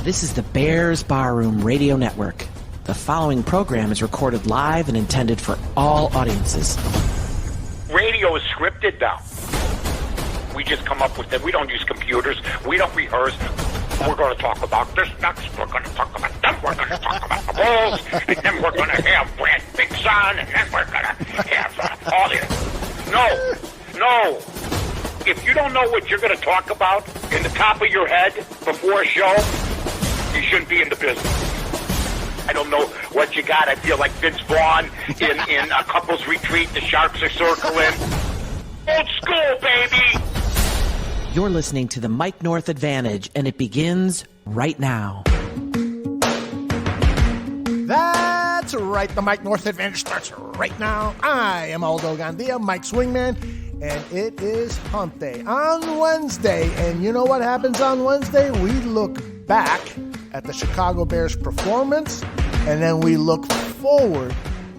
This is the Bears Barroom Radio Network. The following program is recorded live and intended for all audiences. Radio is scripted now. We just come up with it. We don't use computers. We don't rehearse. We're going to talk about this next. We're going to talk about that. We're going to talk about the Bulls. And then we're going to have Brad Bigson. And then we're going to have all this. No. If you don't know what you're going to talk about in the top of your head before a show, you shouldn't be in the business. I don't know what you got. I feel like Vince Vaughn in a couple's retreat. The Sharks are circling. Old school, baby. You're listening to the Mike North Advantage, and it begins right now. That's right. The Mike North Advantage starts right now. I am Aldo Gandia, Mike's wingman, and it is Hump Day on Wednesday. And you know what happens on Wednesday? We look back at the Chicago Bears' performance, and then we look forward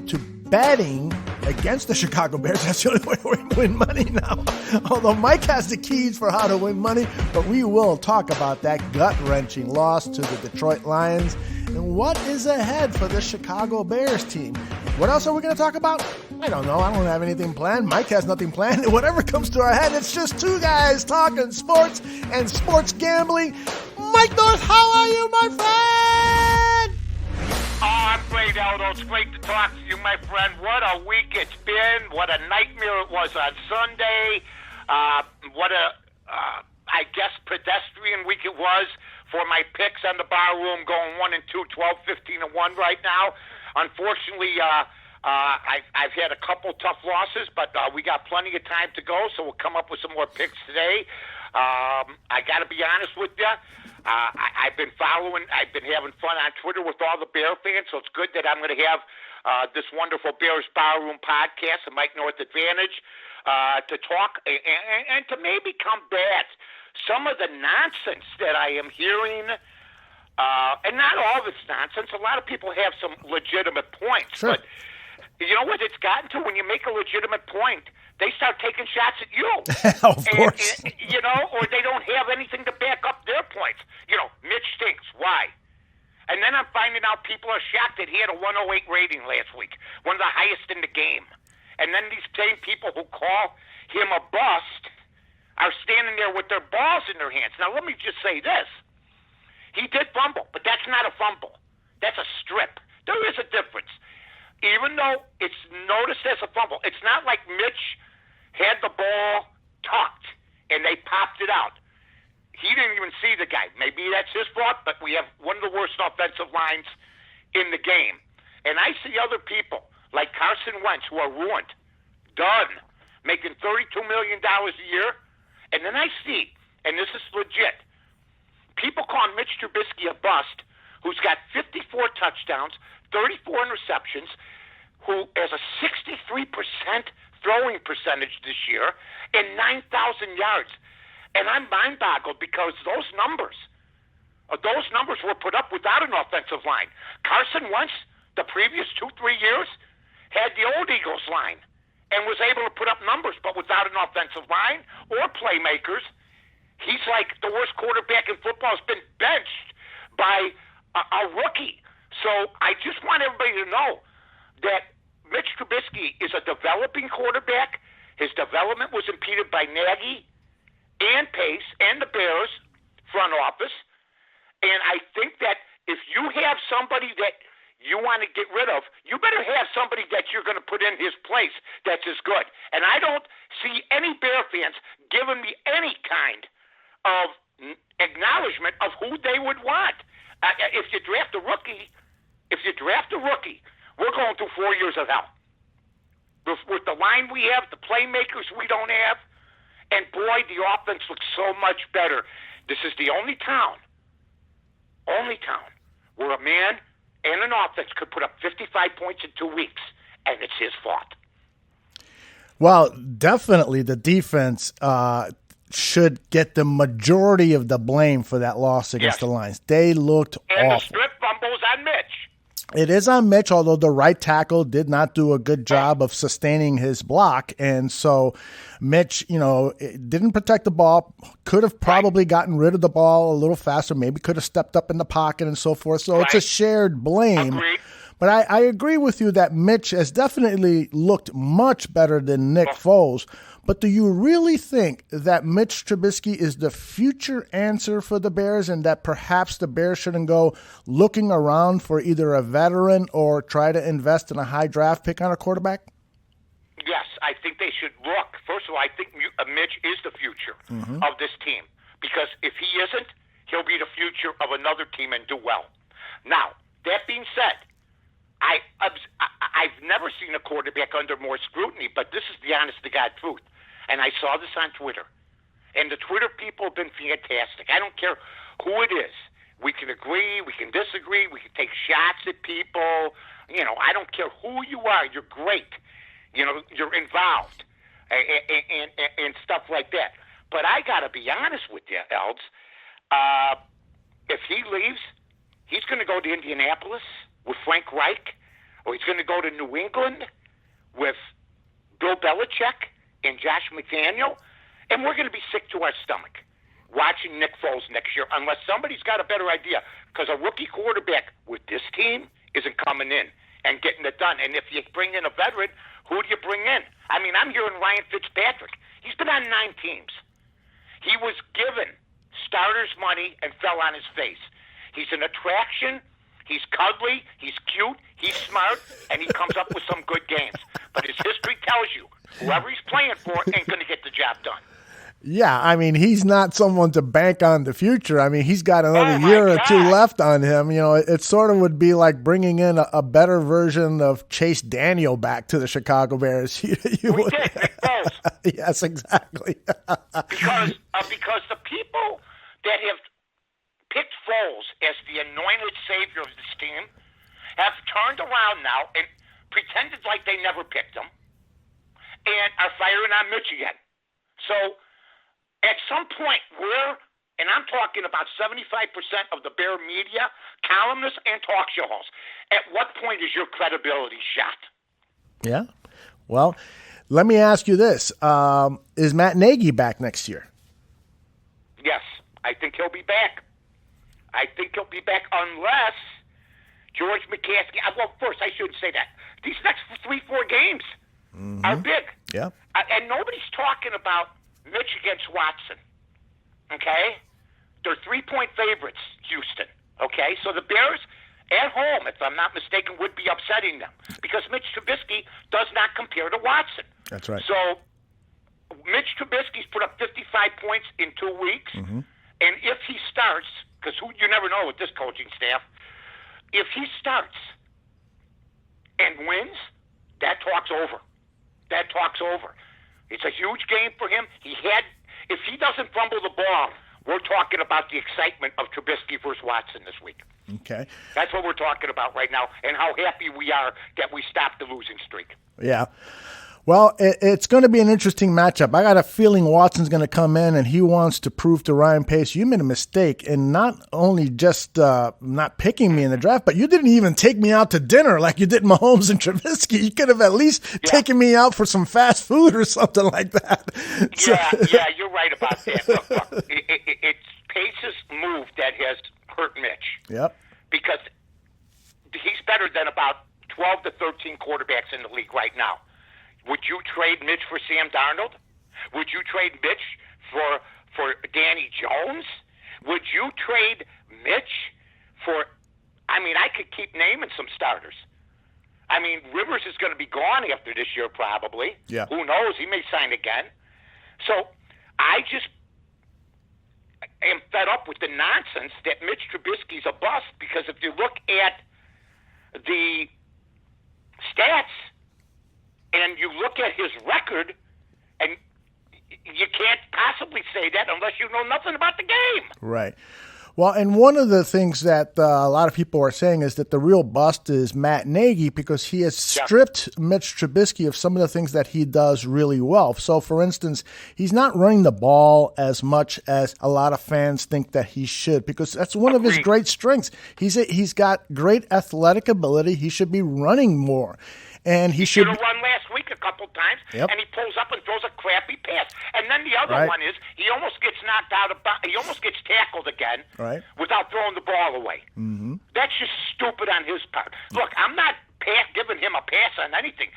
to betting against the Chicago Bears. That's the only way we win money now. Although Mike has the keys for how to win money, but we will talk about that gut-wrenching loss to the Detroit Lions and what is ahead for the Chicago Bears team. What else are we going to talk about? I don't know. I don't have anything planned. Mike has nothing planned. Whatever comes to our head, it's just two guys talking sports and sports gambling. Mike North, how are you, my friend? Oh, I'm great, Aldo. It's great to talk to you, my friend. What a week it's been. What a nightmare it was on Sunday. What a, I guess, pedestrian week it was for my picks on the bar room, going 1-2, 12-15-1 right now. Unfortunately, I've had a couple tough losses, but we got plenty of time to go, so we'll come up with some more picks today. I got to be honest with you. I've been having fun on Twitter with all the Bear fans, so it's good that I'm going to have this wonderful Bears Barroom podcast, the Mike North Advantage, to talk and to maybe combat some of the nonsense that I am hearing. And not all this nonsense. A lot of people have some legitimate points. Sure. But you know what it's gotten to? When you make a legitimate point, they start taking shots at you. Of course. And, or they don't have anything to back up their points. Mitch stinks. Why? And then I'm finding out people are shocked that he had a 108 rating last week, one of the highest in the game. And then these same people who call him a bust are standing there with their balls in their hands. Now, let me just say this. He did fumble, but that's not a fumble. That's a strip. There is a difference. Even though it's noticed as a fumble, it's not like Mitch had the ball tucked and they popped it out. He didn't even see the guy. Maybe that's his fault, but we have one of the worst offensive lines in the game. And I see other people like Carson Wentz who are ruined, done, making $32 million a year. And then I see, and this is legit, people calling Mitch Trubisky a bust, who's got 54 touchdowns, 34 interceptions, who has a 63% throwing percentage this year, and 9,000 yards. And I'm mind-boggled because those numbers were put up without an offensive line. Carson Wentz, the previous 2-3 years, had the old Eagles line and was able to put up numbers, but without an offensive line or playmakers. He's like the worst quarterback in football, has been benched by a rookie. So I just want everybody to know that Mitch Trubisky is a developing quarterback. His development was impeded by Nagy and Pace and the Bears front office. And I think that if you have somebody that you want to get rid of, you better have somebody that you're going to put in his place that's as good. And I don't see any Bear fans giving me any kind of acknowledgement of who they would want. If you draft a rookie, we're going through 4 years of hell. With the line we have, the playmakers we don't have, and boy, the offense looks so much better. This is the only town where a man and an offense could put up 55 points in 2 weeks, and it's his fault. Well, definitely the defense should get the majority of the blame for that loss against the Lions. They looked and awful. The strip fumbles on Mitch. It is on Mitch, although the right tackle did not do a good job of sustaining his block. And so Mitch, didn't protect the ball, could have probably gotten rid of the ball a little faster, maybe could have stepped up in the pocket and so forth. So it's a shared blame. Agreed. But I agree with you that Mitch has definitely looked much better than Nick Foles. But do you really think that Mitch Trubisky is the future answer for the Bears and that perhaps the Bears shouldn't go looking around for either a veteran or try to invest in a high draft pick on a quarterback? Yes, I think they should look. First of all, I think Mitch is the future of this team, because if he isn't, he'll be the future of another team and do well. Now, that being said, I've never seen a quarterback under more scrutiny, but this is the honest-to-God truth. And I saw this on Twitter. And the Twitter people have been fantastic. I don't care who it is. We can agree, we can disagree, we can take shots at people. I don't care who you are. You're great. You're involved and stuff like that. But I got to be honest with you, Elds. If he leaves, he's going to go to Indianapolis with Frank Reich, or he's going to go to New England with Bill Belichick and Josh McDaniel, and we're going to be sick to our stomach watching Nick Foles next year unless somebody's got a better idea, because a rookie quarterback with this team isn't coming in and getting it done. And if you bring in a veteran, who do you bring in? I mean, I'm hearing Ryan Fitzpatrick. He's been on 9 teams. He was given starters money and fell on his face. He's an attraction. He's cuddly, he's cute, he's smart, and he comes up with some good games. But his history tells you, whoever he's playing for ain't going to get the job done. Yeah, I mean, he's not someone to bank on the future. I mean, he's got another year or two left on him. It sort of would be like bringing in a better version of Chase Daniel back to the Chicago Bears. We did, Nick Foles. Yes, exactly. because the people that have picked Foles as the anointed savior of this team have turned around now and pretended like they never picked him and are firing on Mitch again. So at some point, and I'm talking about 75% of the Bear media, columnists, and talk show hosts, at what point is your credibility shot? Yeah. Well, let me ask you this. Is Matt Nagy back next year? Yes, I think he'll be back. I think he'll be back unless George McCaskey. Well, first, I shouldn't say that. These next 3-4 games are big. Yeah. And nobody's talking about Mitch against Watson. Okay? They're 3-point favorites, Houston. Okay? So the Bears at home, if I'm not mistaken, would be upsetting them because Mitch Trubisky does not compare to Watson. That's right. So Mitch Trubisky's put up 55 points in 2 weeks. And if he starts, because you never know with this coaching staff, if he starts and wins, that talk's over. That talk's over. It's a huge game for him. If he doesn't fumble the ball, we're talking about the excitement of Trubisky versus Watson this week. Okay. That's what we're talking about right now, and how happy we are that we stopped the losing streak. Yeah. Well, it's going to be an interesting matchup. I got a feeling Watson's going to come in and he wants to prove to Ryan Pace, you made a mistake in not only just not picking me in the draft, but you didn't even take me out to dinner like you did Mahomes and Trubisky. You could have at least taken me out for some fast food or something like that. Yeah, you're right about that. Look, it's Pace's move that has hurt Mitch. Yep. Because he's better than about 12 to 13 quarterbacks in the league right now. Would you trade Mitch for Sam Darnold? Would you trade Mitch for Danny Jones? Would you trade Mitch for – I could keep naming some starters. Rivers is going to be gone after this year probably. Yeah. Who knows? He may sign again. So I just am fed up with the nonsense that Mitch Trubisky's a bust because if you look at the stats – and you look at his record, and you can't possibly say that unless you know nothing about the game. Right. Well, and one of the things that a lot of people are saying is that the real bust is Matt Nagy because he has stripped Mitch Trubisky of some of the things that he does really well. So, for instance, he's not running the ball as much as a lot of fans think that he should because that's one of his great strengths. He's got great athletic ability. He should be running more. And he should have run last week a couple times, and he pulls up and throws a crappy pass. And then the other one is he almost gets knocked out of he almost gets tackled again without throwing the ball away. Mm-hmm. That's just stupid on his part. Look, I'm not giving him a pass on anything.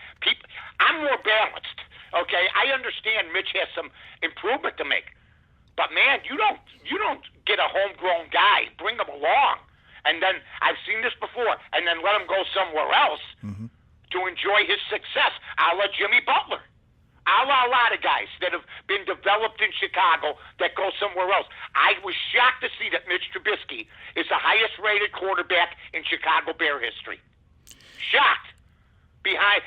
I'm more balanced. Okay, I understand Mitch has some improvement to make, but man, you don't get a homegrown guy, bring him along, and then I've seen this before, and then let him go somewhere else. Mm-hmm. To enjoy his success, a la Jimmy Butler, a lot of guys that have been developed in Chicago that go somewhere else. I was shocked to see that Mitch Trubisky is the highest-rated quarterback in Chicago Bear history. Shocked.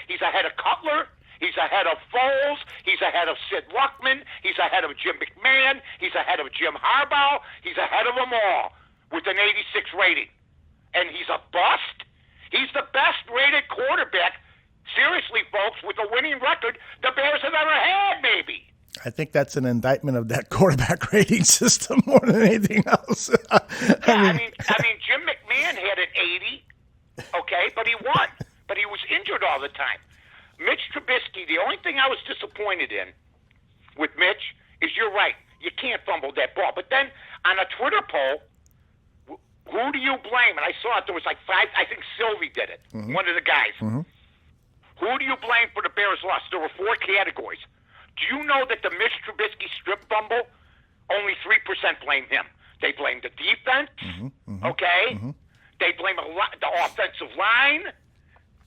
He's ahead of Cutler. He's ahead of Foles. He's ahead of Sid Luckman. He's ahead of Jim McMahon. He's ahead of Jim Harbaugh. He's ahead of them all with an 86 rating. And he's a bust? He's the best-rated quarterback, seriously, folks, with a winning record the Bears have ever had, maybe. I think that's an indictment of that quarterback rating system more than anything else. I mean, Jim McMahon had an 80, okay, but he won. But he was injured all the time. Mitch Trubisky, the only thing I was disappointed in with Mitch is you're right. You can't fumble that ball. But then on a Twitter poll, who do you blame? And I saw it. There was like 5. I think Sylvie did it. Mm-hmm. One of the guys. Mm-hmm. Who do you blame for the Bears' loss? There were 4 categories. Do you know that the Mitch Trubisky strip fumble, only 3% blame him? They blame the defense. Mm-hmm. Okay. Mm-hmm. They blame the offensive line.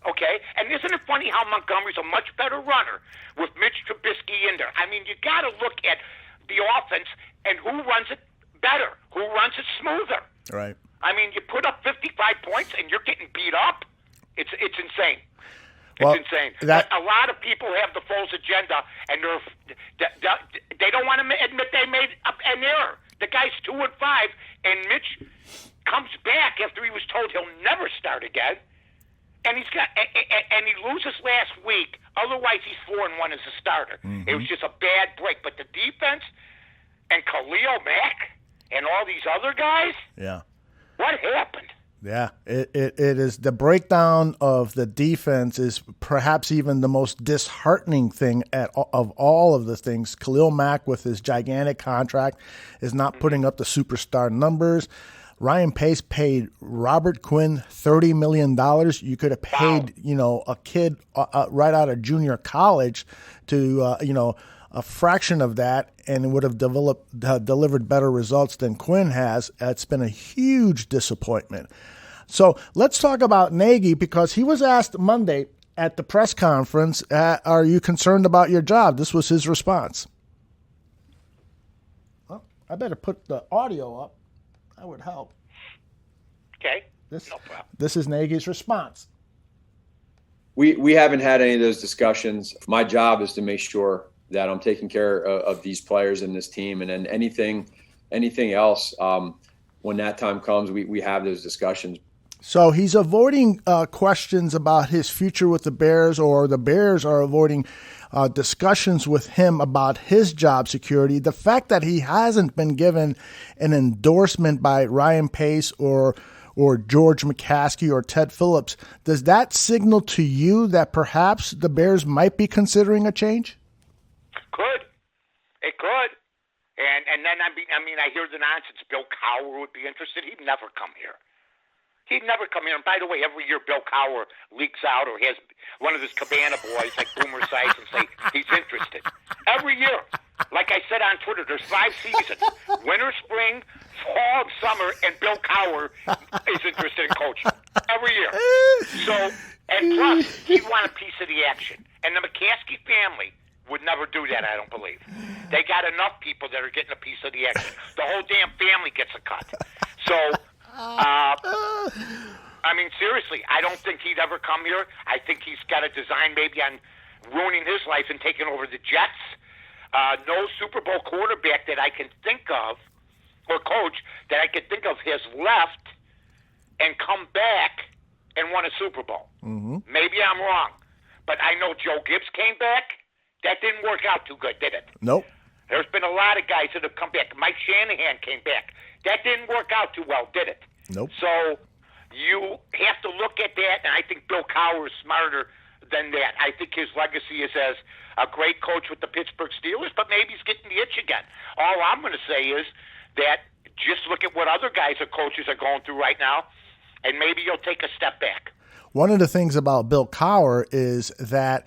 Okay. And isn't it funny how Montgomery's a much better runner with Mitch Trubisky in there? I mean, you got to look at the offense and who runs it better, who runs it smoother. Right. I mean, you put up 55 points and you're getting beat up. It's insane. Well, it's insane. But a lot of people have the Foles agenda, and they don't want to admit they made an error. The guy's 2-5, and Mitch comes back after he was told he'll never start again, and he loses last week. Otherwise, he's 4-1 as a starter. Mm-hmm. It was just a bad break. But the defense and Khalil Mack and all these other guys. Yeah. What happened? Yeah, it is the breakdown of the defense is perhaps even the most disheartening thing of all of the things. Khalil Mack with his gigantic contract is not putting up the superstar numbers. Ryan Pace paid Robert Quinn $30 million. You could have paid, a kid right out of junior college to, a fraction of that, and it would have delivered better results than Quinn has. It's been a huge disappointment. So let's talk about Nagy because he was asked Monday at the press conference, are you concerned about your job? This was his response. Well, I better put the audio up. That would help. Okay, no problem. This is Nagy's response. We haven't had any of those discussions. My job is to make sure that I'm taking care of these players and this team, and then anything else, when that time comes, we have those discussions. So he's avoiding questions about his future with the Bears, or the Bears are avoiding discussions with him about his job security. The fact that he hasn't been given an endorsement by Ryan Pace or George McCaskey or Ted Phillips, does that signal to you that perhaps the Bears might be considering a change? It could. And then, I hear the nonsense. Bill Cowher would be interested. He'd never come here. He'd never come here. And by the way, every year Bill Cowher leaks out or has one of his Cabana boys like Boomer Esiason and say he's interested. Every year. Like I said on Twitter, there's 5 seasons. Winter, spring, fall, summer, and Bill Cowher is interested in coaching. Every year. So, and plus, he'd want a piece of the action. And the McCaskey family would never do that, I don't believe. They got enough people that are getting a piece of the action. The whole damn family gets a cut. So, seriously, I don't think he'd ever come here. I think he's got a design maybe on ruining his life and taking over the Jets. No Super Bowl quarterback that I can think of or coach that I could think of has left and come back and won a Super Bowl. Mm-hmm. Maybe I'm wrong, but I know Joe Gibbs came back. That didn't work out too good, did it? Nope. There's been a lot of guys that have come back. Mike Shanahan came back. That didn't work out too well, did it? Nope. So you have to look at that, and I think Bill Cowher is smarter than that. I think his legacy is as a great coach with the Pittsburgh Steelers, but maybe he's getting the itch again. All I'm going to say is that just look at what other guys or coaches are going through right now, and maybe you'll take a step back. One of the things about Bill Cowher is that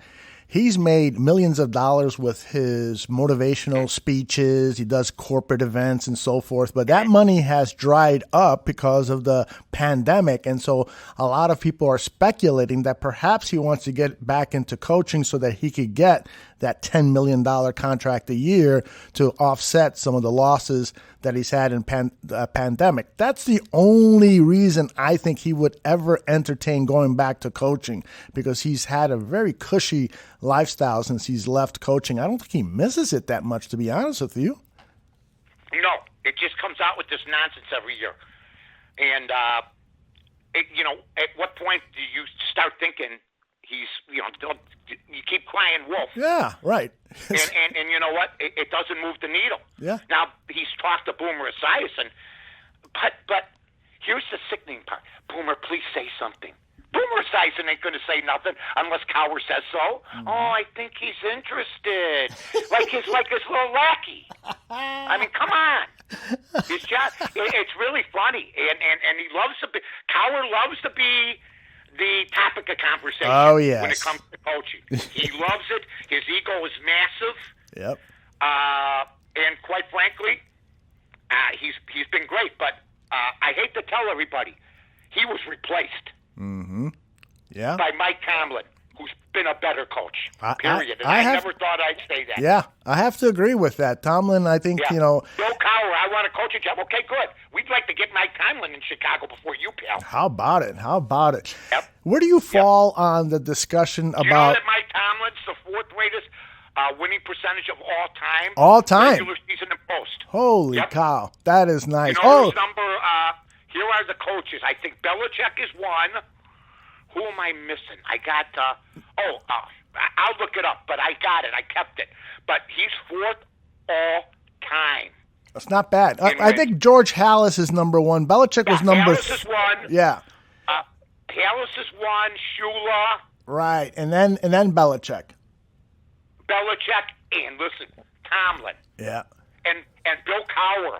he's made millions of dollars with his motivational speeches. He does corporate events and so forth. But that money has dried up because of the pandemic. And so a lot of people are speculating that perhaps he wants to get back into coaching so that he could get that $10 million contract a year to offset some of the losses that he's had in pandemic. That's the only reason I think he would ever entertain going back to coaching, because he's had a very cushy lifestyle since he's left coaching. I don't think he misses it that much, to be honest with you. No, it just comes out with this nonsense every year. And, at what point do you start thinking he's, you keep crying wolf. Yeah, right. and you know what? It doesn't move the needle. Yeah. Now, he's talked to Boomer Esiason, but here's the sickening part. Boomer, please say something. Boomer Esiason ain't going to say nothing unless Cowher says so. Mm-hmm. Oh, I think he's interested. like his little lackey. I mean, come on. His job, it's really funny. And he loves to be, Cowher loves to be the topic of conversation. Oh, yes. When it comes to coaching. He loves it. His ego is massive. Yep. And quite frankly, he's been great. But I hate to tell everybody, he was replaced. Mm-hmm. Yeah. By Mike Tomlin, who's been a better coach. Period. I never thought I'd say that. Yeah, I have to agree with that. Tomlin, I think, Bill Cowher, I want a coaching job. Okay, good. We'd like to get Mike Tomlin in Chicago before you, pal. How about it? Yep. Where do you fall on the discussion about... You know that Mike Tomlin's the fourth greatest winning percentage of all time? All time? Regular season and post. Holy cow. That is nice. You know who's number... here are the coaches. I think Belichick is one. Who am I missing? I got... I'll look it up, but I got it. I kept it. But he's fourth all time. That's not bad. I think George Halas is number one. Belichick was number... Halas is one. Yeah. Halas is one. Shula. Right. And then Belichick. Belichick and, listen, Tomlin. Yeah. And Bill Cowher.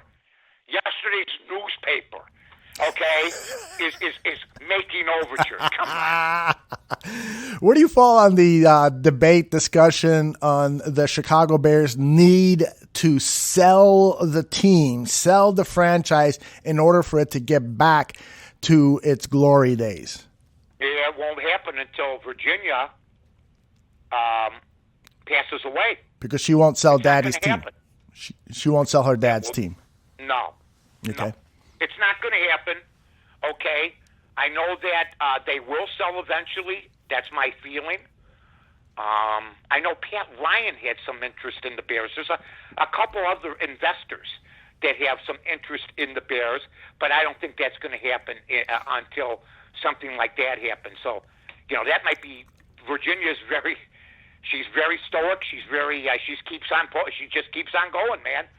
Yesterday's newspaper. Okay, is making overtures. Come on. Where do you fall on the debate discussion on the Chicago Bears need to sell the team, sell the franchise in order for it to get back to its glory days? Yeah, it won't happen until Virginia passes away. Because she won't sell Daddy's team. She won't sell her dad's team. No. Okay. No. It's not going to happen, okay? I know that they will sell eventually. That's my feeling. I know Pat Ryan had some interest in the Bears. There's a couple other investors that have some interest in the Bears, but I don't think that's going to happen until something like that happens. So, that might be Virginia's she's very stoic. She's very, she just keeps on going, man,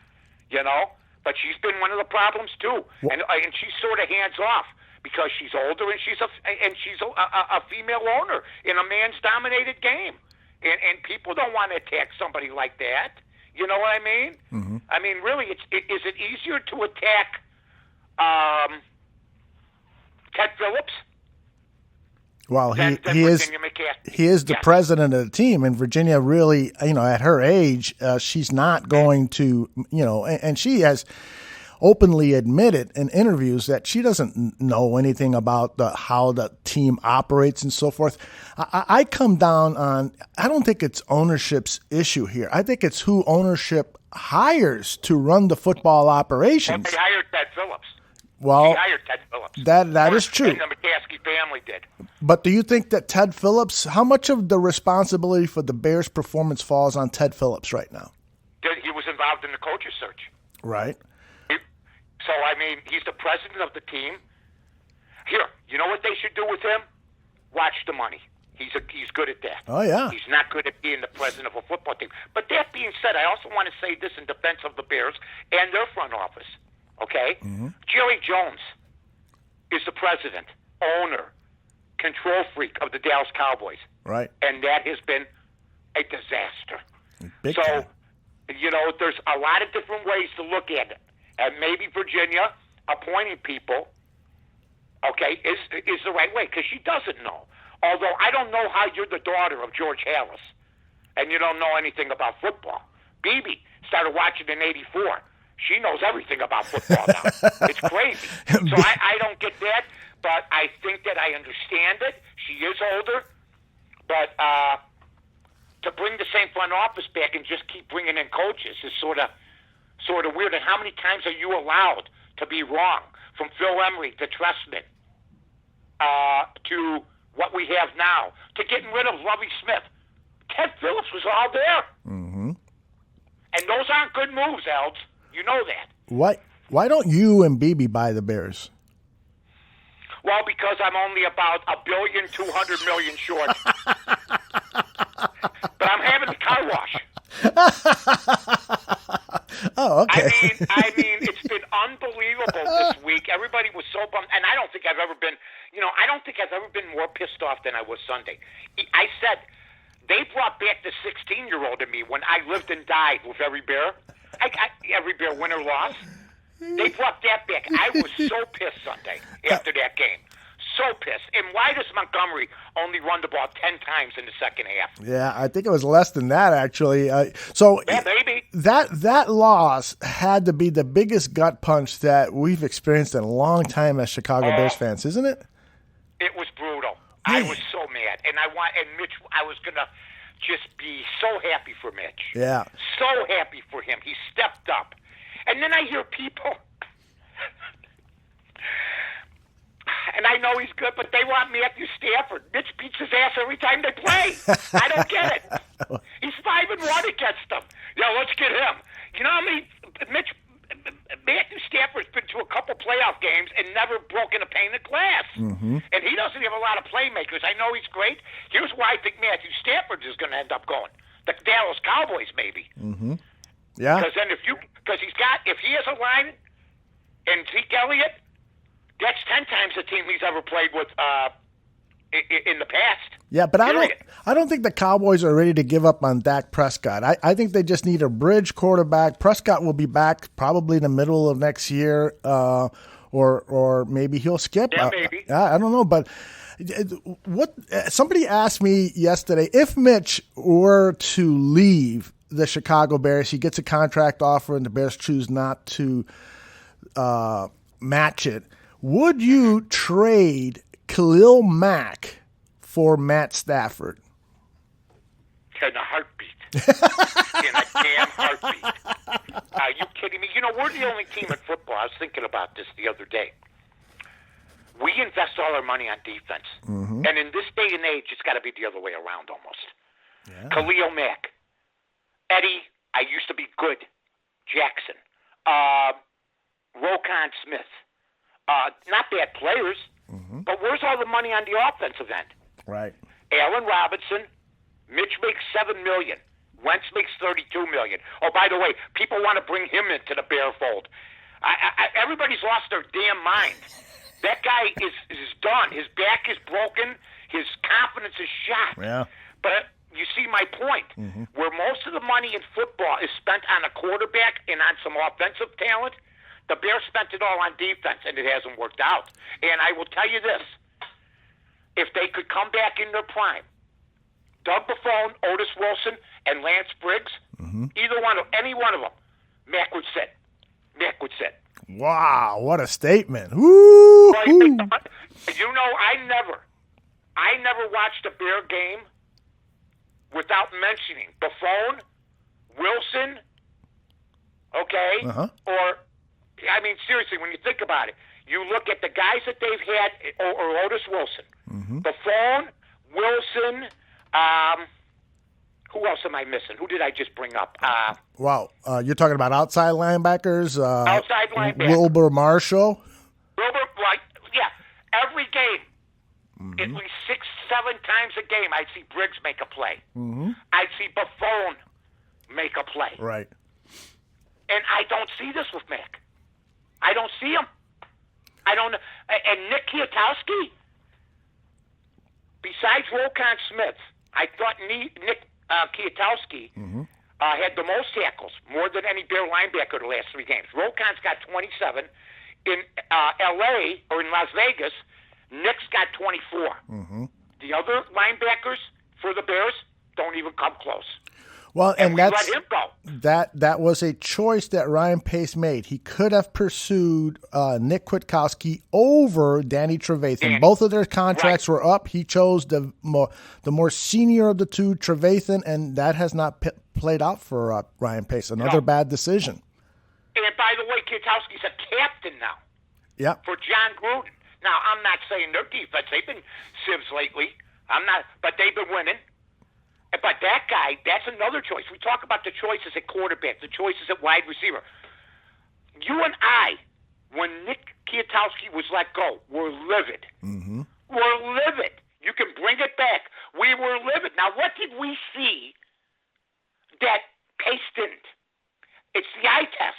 But she's been one of the problems too, and she's sort of hands off because she's older and she's a female owner in a man's dominated game, and people don't want to attack somebody like that. You know what I mean? Mm-hmm. I mean, really, is it easier to attack Ted Phillips? Well, he is the president of the team, and Virginia really, at her age, she's not going to, and she has openly admitted in interviews that she doesn't know anything about how the team operates and so forth. I come down on, I don't think it's ownership's issue here. I think it's who ownership hires to run the football operations. Well, they hired Ted Phillips. Well, he hired Ted Phillips. That is true. And the McCaskey family did. But do you think that Ted Phillips, how much of the responsibility for the Bears' performance falls on Ted Phillips right now? He was involved in the coaches search. Right. So, I mean, he's the president of the team. Here, you know what they should do with him? Watch the money. He's good at that. Oh, yeah. He's not good at being the president of a football team. But that being said, I also want to say this in defense of the Bears and their front office. Okay? Mm-hmm. Jerry Jones is the president, owner, control freak of the Dallas Cowboys. Right. And that has been a disaster. Big so, time. you know, there's a lot of different ways to look at it. And maybe Virginia appointing people, okay, is the right way, because she doesn't know. Although I don't know how you're the daughter of George Halas and you don't know anything about football. BB started watching in '84. She knows everything about football now. It's crazy. So I don't get that, but I think that I understand it. She is older, but to bring the same front office back and just keep bringing in coaches is sort of weird. And how many times are you allowed to be wrong? From Phil Emery to Trestman to what we have now, to getting rid of Lovie Smith. Ted Phillips was all there. Mm-hmm. And those aren't good moves, Elds. You know that. Why don't you and BB buy the Bears? Well, because I'm only about $1.2 billion short. But I'm having the car wash. Oh, okay. I mean, it's been unbelievable this week. Everybody was so bummed, and I don't think I've ever been more pissed off than I was Sunday. I said they brought back the 16-year-old in me when I lived and died with every Bear. Every Bear win or loss. They brought that back. I was so pissed Sunday after that game. So pissed. And why does Montgomery only run the ball 10 times in the second half? Yeah, I think it was less than that, actually. So yeah, maybe. That loss had to be the biggest gut punch that we've experienced in a long time as Chicago Bears fans, isn't it? It was brutal. I was so mad. And Mitch, I was going to just be so happy for Mitch. Yeah. So happy for him. He stepped up. And then I hear people, and I know he's good, but they want Matthew Stafford. Mitch beats his ass every time they play. I don't get it. He's 5-1 against them. Yeah, let's get him. You know how many Matthew Stafford's been to a couple playoff games and never broken a pane of glass. Mm-hmm. And he doesn't have a lot of playmakers. I know he's great. Here's where I think Matthew Stafford is going to end up going. The Dallas Cowboys, maybe. Mm-hmm. Yeah. Because then if he has a line and Zeke Elliott, that's 10 times the team he's ever played with in the past. Yeah, but I don't think the Cowboys are ready to give up on Dak Prescott. I think they just need a bridge quarterback. Prescott will be back probably in the middle of next year, or maybe he'll skip. Yeah, maybe. I don't know, but what somebody asked me yesterday, if Mitch were to leave the Chicago Bears, he gets a contract offer and the Bears choose not to match it, would you trade Khalil Mack for Matt Stafford? In a heartbeat. In a damn heartbeat. Are you kidding me? You know, we're the only team in football. I was thinking about this the other day. We invest all our money on defense. Mm-hmm. And in this day and age, it's got to be the other way around almost. Yeah. Khalil Mack. Eddie, I used to be good. Jackson. Roquan Smith. Not bad players, but where's all the money on the offensive end? Right. Allen Robinson, Mitch makes $7 million. Wentz makes $32 million. Oh, by the way, people want to bring him into the Bear fold. Everybody's lost their damn mind. That guy is done. His back is broken. His confidence is shot. Yeah. But you see my point. Where most of the money in football is spent on a quarterback and on some offensive talent, the Bears spent it all on defense, and it hasn't worked out. And I will tell you this. If they could come back in their prime, Doug Buffone, Otis Wilson, and Lance Briggs, any one of them, Mack would sit. Mack would sit. Wow, what a statement. Woo! Well, you know, I never watched a Bear game without mentioning Buffone, Wilson, okay? Or, I mean, seriously, when you think about it, you look at the guys that they've had, or Otis Wilson, Buffone, Wilson, Who else am I missing? Who did I just bring up? Wow. You're talking about outside linebackers? Outside linebacker. Wilbur Marshall? Every game, at least 6-7 times a game, I'd see Briggs make a play. I'd see Buffon make a play. Right. And I don't see this with Mac. I don't see him. I don't. And Nick Kwiatkowski, besides Roquan Smith, I thought Nick Kwiatkowski had the most tackles, more than any Bear linebacker the last 3 games. Roquan's got 27. In L.A. or in Las Vegas, Nick's got 24. The other linebackers for the Bears don't even come close. Well, and we let him go. That was a choice that Ryan Pace made. He could have pursued Nick Kwiatkowski over Danny Trevathan. Both of their contracts were up. He chose the more senior of the two, Trevathan, and that has not played out for Ryan Pace. Another bad decision. And by the way, Kwiatkowski's a captain now. Yep. For John Gruden. Now, I'm not saying their defense, they've been sieves lately. But they've been winning. But that guy, that's another choice. We talk about the choices at quarterback, the choices at wide receiver. You and I, when Nick Kwiatkowski was let go, were livid. We're livid. You can bring it back. We were livid. Now, what did we see that Pace didn't? It's the eye test.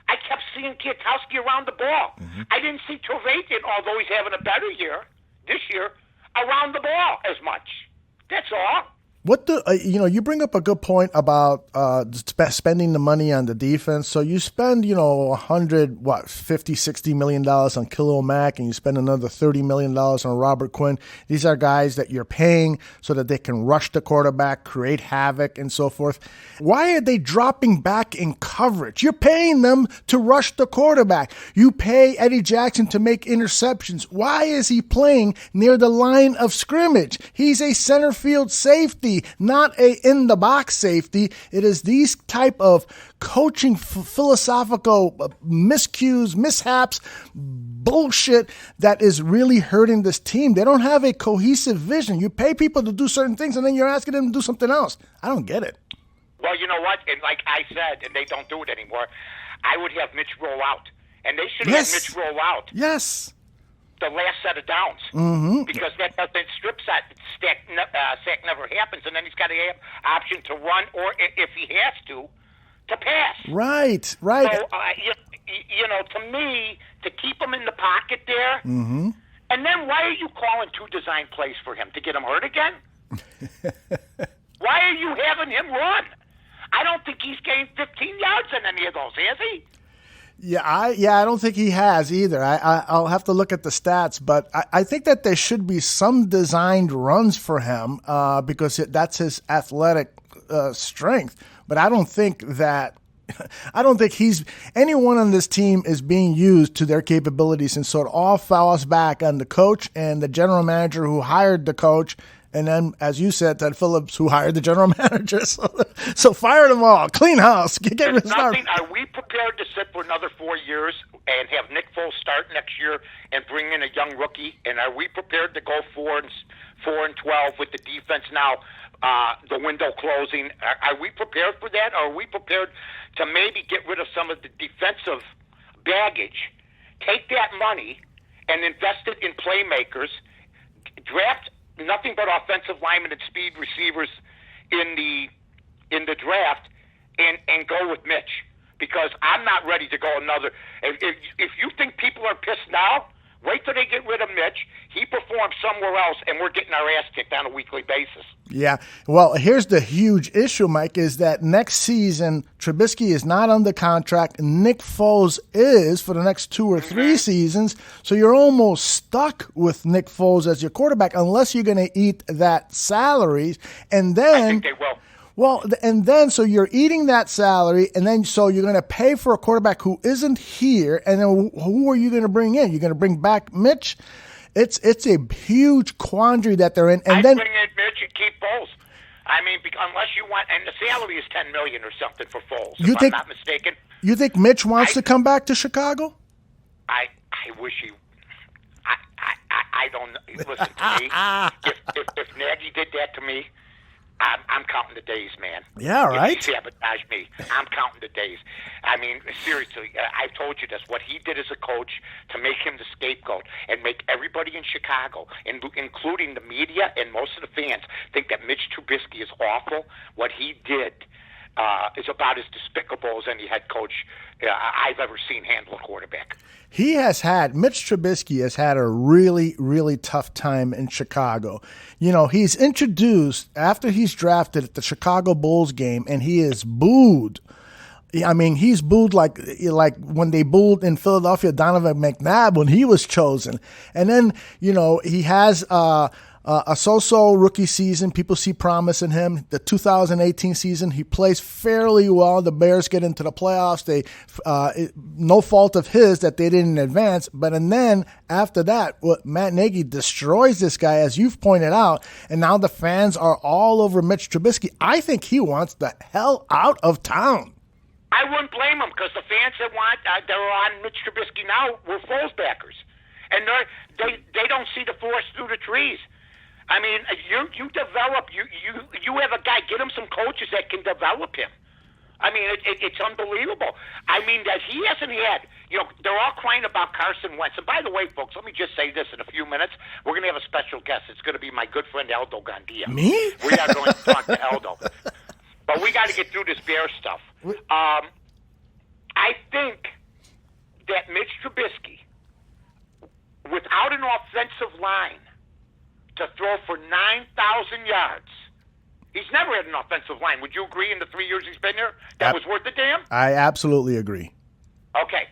I kept seeing Kwiatkowski around the ball. I didn't see Trevathan, although he's having a better year this year, around the ball as much. That's all. What you bring up a good point about spending the money on the defense. So you spend, $50-60 million on Khalil Mack, and you spend another $30 million on Robert Quinn. These are guys that you're paying so that they can rush the quarterback, create havoc, and so forth. Why are they dropping back in coverage? You're paying them to rush the quarterback. You pay Eddie Jackson to make interceptions. Why is he playing near the line of scrimmage? He's a center field safety, not a in-the-box safety. It is these type of coaching philosophical miscues, mishaps, bullshit that is really hurting this team. They don't have a cohesive vision. You pay people to do certain things, and then you're asking them to do something else. I don't get it. Well, you know what? And like I said, and they don't do it anymore, I would have Mitch roll out. And they should have Mitch roll out. Yes. The last set of downs, because that doesn't strip sack never happens, and then he's got to have option to run, or if he has to pass. Right. So, to me, to keep him in the pocket there, and then why are you calling 2 design plays for him? To get him hurt again? Why are you having him run? I don't think he's gained 15 yards in any of those, has he? Yeah, I don't think he has either. I'll have to look at the stats, but I think that there should be some designed runs for him because that's his athletic strength. But I don't think anyone on this team is being used to their capabilities, and so it all falls back on the coach and the general manager who hired the coach. And then, as you said, Ted Phillips, who hired the general manager. So fire them all. Clean house. Get rid of nothing. Are we prepared to sit for another 4 years and have Nick Foles start next year and bring in a young rookie? And are we prepared to go 4-12 with the defense now, the window closing? Are we prepared for that? Or are we prepared to maybe get rid of some of the defensive baggage, take that money and invest it in playmakers, draft nothing but offensive linemen and speed receivers in the draft, and go with Mitch, because I'm not ready to go another. If you think people are pissed now, wait till they get rid of Mitch. He performs somewhere else, and we're getting our ass kicked on a weekly basis. Yeah. Well, here's the huge issue, Mike, is that next season, Trubisky is not under contract. Nick Foles is for the next 2 or 3 seasons. So you're almost stuck with Nick Foles as your quarterback unless you're going to eat that salary. And then I think they will. Well, and then so you're eating that salary, and then so you're going to pay for a quarterback who isn't here, and then who are you going to bring in? You're going to bring back Mitch? It's a huge quandary that they're in. And I'd then bring in Mitch and keep Foles. I mean, unless you want, and the salary is $10 million or something for Foles, if I'm not mistaken. You think Mitch wants to come back to Chicago? I wish he. I don't listen to me. If Nagy did that to me, I'm counting the days, man. Yeah, right? If you sabotage me, I'm counting the days. I mean, seriously, I've told you this. What he did as a coach to make him the scapegoat and make everybody in Chicago, including the media and most of the fans, think that Mitch Trubisky is awful. What he did is about as despicable as any head coach I've ever seen handle a quarterback. Mitch Trubisky has had a really, really tough time in Chicago. You know, he's introduced after he's drafted at the Chicago Bulls game, and he is booed. I mean, he's booed like when they booed in Philadelphia Donovan McNabb when he was chosen. And then, you know, he has a so-so rookie season. People see promise in him. The 2018 season, he plays fairly well. The Bears get into the playoffs. No fault of his that they didn't advance. And then after that, Matt Nagy destroys this guy, as you've pointed out, and now the fans are all over Mitch Trubisky. I think he wants the hell out of town. I wouldn't blame him, because the fans that they're on Mitch Trubisky now were Foles backers, and they don't see the forest through the trees. I mean, you develop, you have a guy, get him some coaches that can develop him. I mean, it's unbelievable. I mean, that he hasn't had, you know, they're all crying about Carson Wentz. And by the way, folks, let me just say this in a few minutes. We're going to have a special guest. It's going to be my good friend Aldo Gandia. Me? We are going to talk to Aldo. But we got to get through this Bear stuff. I think that Mitch Trubisky, without an offensive line, to throw for 9,000 yards. He's never had an offensive line. Would you agree in the 3 years he's been here? That was worth the damn? I absolutely agree. Okay.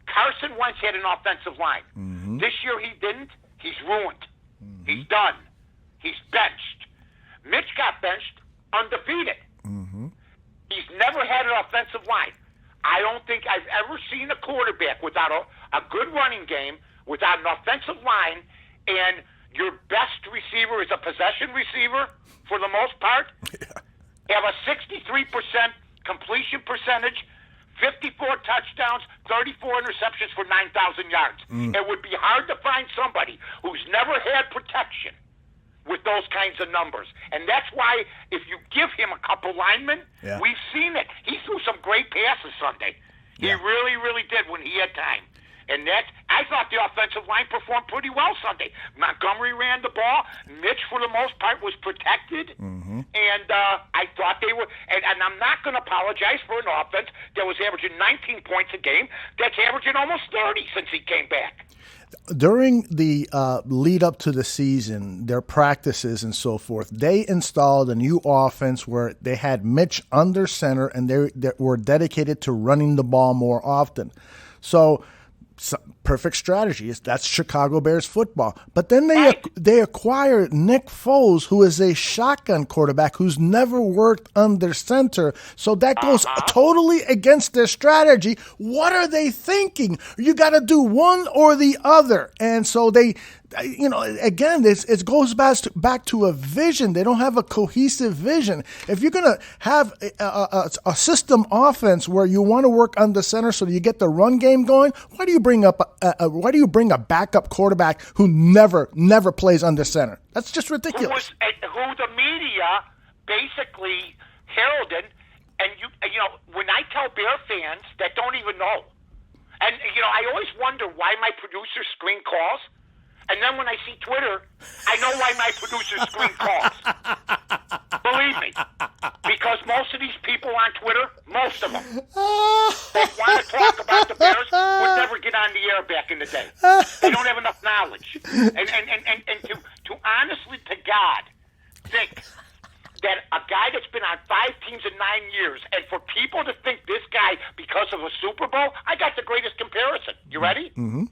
Carson Wentz had an offensive line. Mm-hmm. This year he didn't. He's ruined. Mm-hmm. He's done. He's benched. Mitch got benched undefeated. Mm-hmm. He's never had an offensive line. I don't think I've ever seen a quarterback without a good running game, without an offensive line, and your best receiver is a possession receiver for the most part. Yeah. Have a 63% completion percentage, 54 touchdowns, 34 interceptions for 9,000 yards. It would be hard to find somebody who's never had protection with those kinds of numbers. And that's why if you give him a couple linemen, we've seen it. He threw some great passes Sunday. He really, really did when he had time. And I thought the offensive line performed pretty well Sunday. Montgomery ran the ball. Mitch, for the most part, was protected. Mm-hmm. And I thought they were. And I'm not going to apologize for an offense that was averaging 19 points a game. That's averaging almost 30 since he came back. During the lead up to the season, their practices and so forth, they installed a new offense where they had Mitch under center, and they were dedicated to running the ball more often. So perfect strategy. That's Chicago Bears football. But then they acquired Nick Foles, who is a shotgun quarterback who's never worked under center. So that goes totally against their strategy. What are they thinking? You got to do one or the other. And so they, you know, again, it goes back to a vision. They don't have a cohesive vision. If you're going to have a system offense where you want to work under center so you get the run game going, why do you bring a backup quarterback who never plays under center? That's just ridiculous. Who the media basically heralded, and you know, when I tell Bear fans that don't even know, and you know, I always wonder why my producers screen calls. And then when I see Twitter, I know why my producers screen calls. Believe me. Because most of these people on Twitter, most of them, that want to talk about the Bears would never get on the air back in the day. They don't have enough knowledge. And to honestly to God think that a guy that's been on 5 teams in 9 years, and for people to think this guy, because of a Super Bowl, I got the greatest comparison. You ready? Mm-hmm.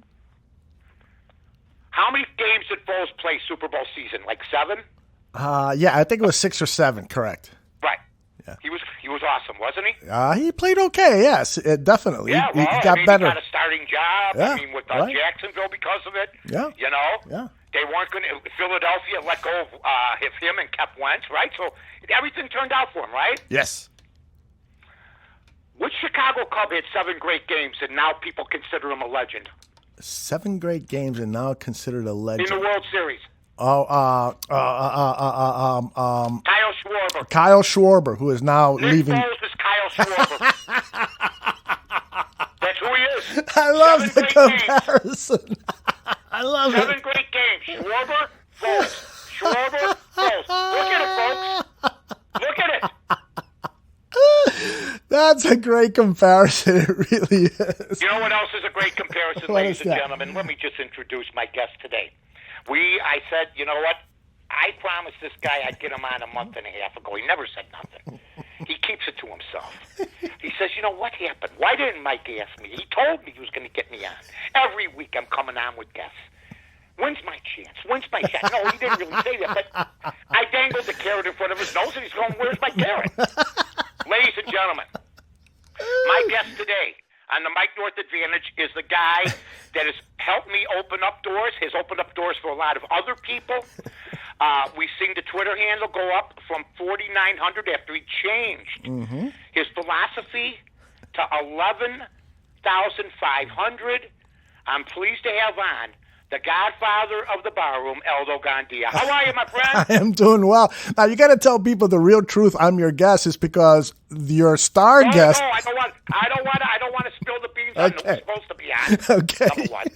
How many games did Foles play Super Bowl season? Like 7? Yeah, I think it was 6 or 7. Correct. Right. Yeah. He was awesome, wasn't he? He played okay. Yes, definitely. Yeah, he got better. He got a starting job. Yeah, I mean, with Jacksonville because of it. Yeah. You know. Yeah. They weren't going to. Philadelphia let go of him and kept Wentz, right? So everything turned out for him, right? Yes. Which Chicago Cub had 7 great games, and now people consider him a legend? 7 great games and now considered a legend. In the World Series. Kyle Kyle Schwarber. Kyle Schwarber, who is now Nick leaving. Foles is Kyle Schwarber. That's who he is. I love 7 the great comparison. I love 7 it. great games. Schwarber, Foles. Schwarber, Foles. Look at it, folks. Look at it. That's a great comparison. It really is. You know what else is a great comparison, What ladies is and that? gentlemen? Let me just introduce my guest today. I said, you know what? I promised this guy I'd get him on a month and a half ago. He never said nothing. He keeps it to himself. He says, you know, what happened? Why didn't Mike ask me? He told me he was going to get me on. Every week I'm coming on with guests. When's my chance? When's my shot? No, he didn't really say that, but I dangled the carrot in front of his nose, and he's going, where's my carrot? Ladies and gentlemen, my guest today on the Mike North Advantage is the guy that has helped me open up doors, has opened up doors for a lot of other people. We've seen the Twitter handle go up from 4,900 after he changed his philosophy to 11,500. I'm pleased to have on the godfather of the barroom, Aldo Gandia. How are you, my friend? I am doing well. Now, you got to tell people the real truth. I'm your guest is because your star guest. No, I don't want to spill the beans on who's supposed to be on. Okay. Number one.